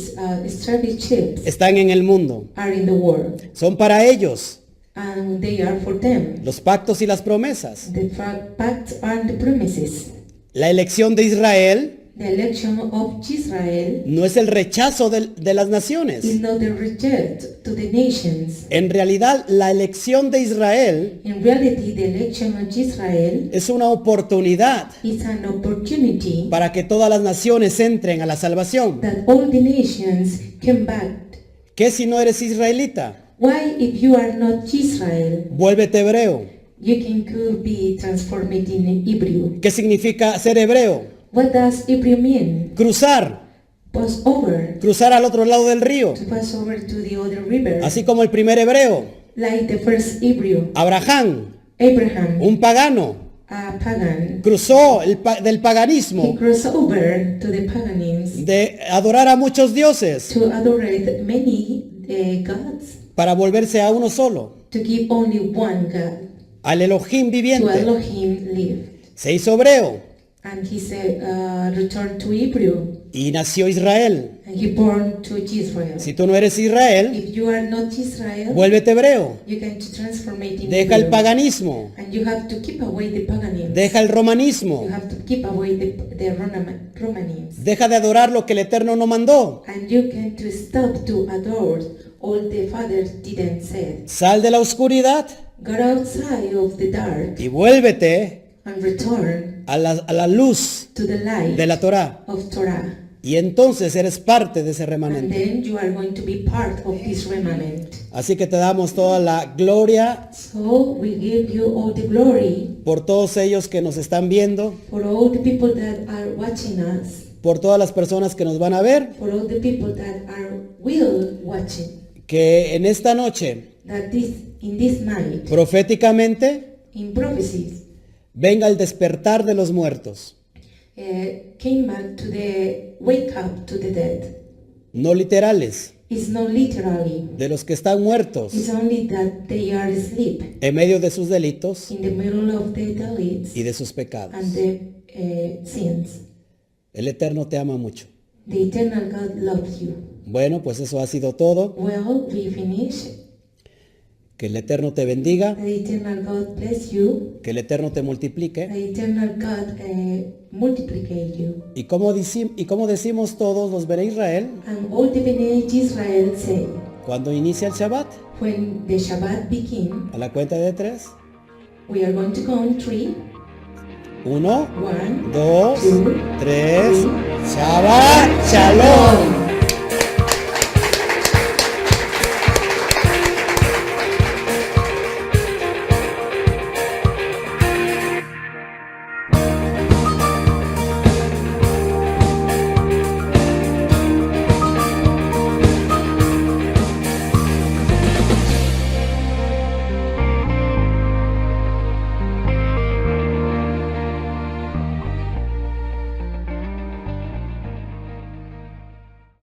strayed sheep, están en el mundo. are in the world, Son para ellos and they are for them. los pactos y las promesas. The pacts and the promises. La elección de Israel The election of Israel no es el rechazo de las naciones. is not the reject to the nations. En realidad, la elección de Israel In reality, the election of Israel es una oportunidad is an opportunity para que todas las naciones entren a la salvación. that all the nations come back. ¿Qué si no eres israelita? Why, if you are not Israel, Vuélvete hebreo. you could be transformed in Hebrew? ¿Qué significa ser hebreo? What does Hebrew mean? Cruzar. Pass over. Cruzar al otro lado del río. To pass over to the other river. Así como el primer hebreo, Like the first Hebrew. Abraham, Abraham, un pagano, a pagan. cruzó del He paganismo crossed over to the paganism de adorar a muchos dioses to adore many gods, para volverse a uno solo, to give only one God, al Elohim to viviente. Elohim live. Se hizo hebreo And he said, return to Hebrew, y nació Israel. and he born to Israel. Si tú no eres Israel, If you are not Israel, vuélvete hebreo. you can transform it in Deja el Hebrew. paganismo, And you have to keep away the paganism. deja el romanismo, You have to keep away the Romanism. deja de adorar lo que el Eterno no mandó. And you can to stop to adore all the Father didn't say. Sal de la oscuridad Go outside of the dark y vuélvete and return a la luz to the light de la Torá. of Torah. Y entonces eres parte de ese And remanente. then you are going to be part of this remnant. Así que te damos toda la gloria So we give you all the glory por todos ellos que nos están viendo, for all the people that are watching us, por todas las personas que nos van a ver, for all the people that will watching, que en esta noche, that in this night, proféticamente, in prophecies, venga el despertar de los muertos. came back to the wake up to the dead. No literales, It's not literally. de los que están muertos It's only that they are asleep en medio de sus delitos in the middle of the delights y de sus pecados. and the sins. El Eterno te ama mucho. The eternal God loves you. Bueno, pues eso ha sido todo. Well, we finish. Que el Eterno te bendiga, The eternal God bless you. que el Eterno te multiplique. The eternal God multiplicate you. Y como decimos todos los Bene Israel, And all the Bnei Israel say, cuando inicia el Shabbat, when the Shabbat begin, a la cuenta de 3, we are going to count 3. 1, 1, 2, 2, 3, 3. Shabbat Shalom.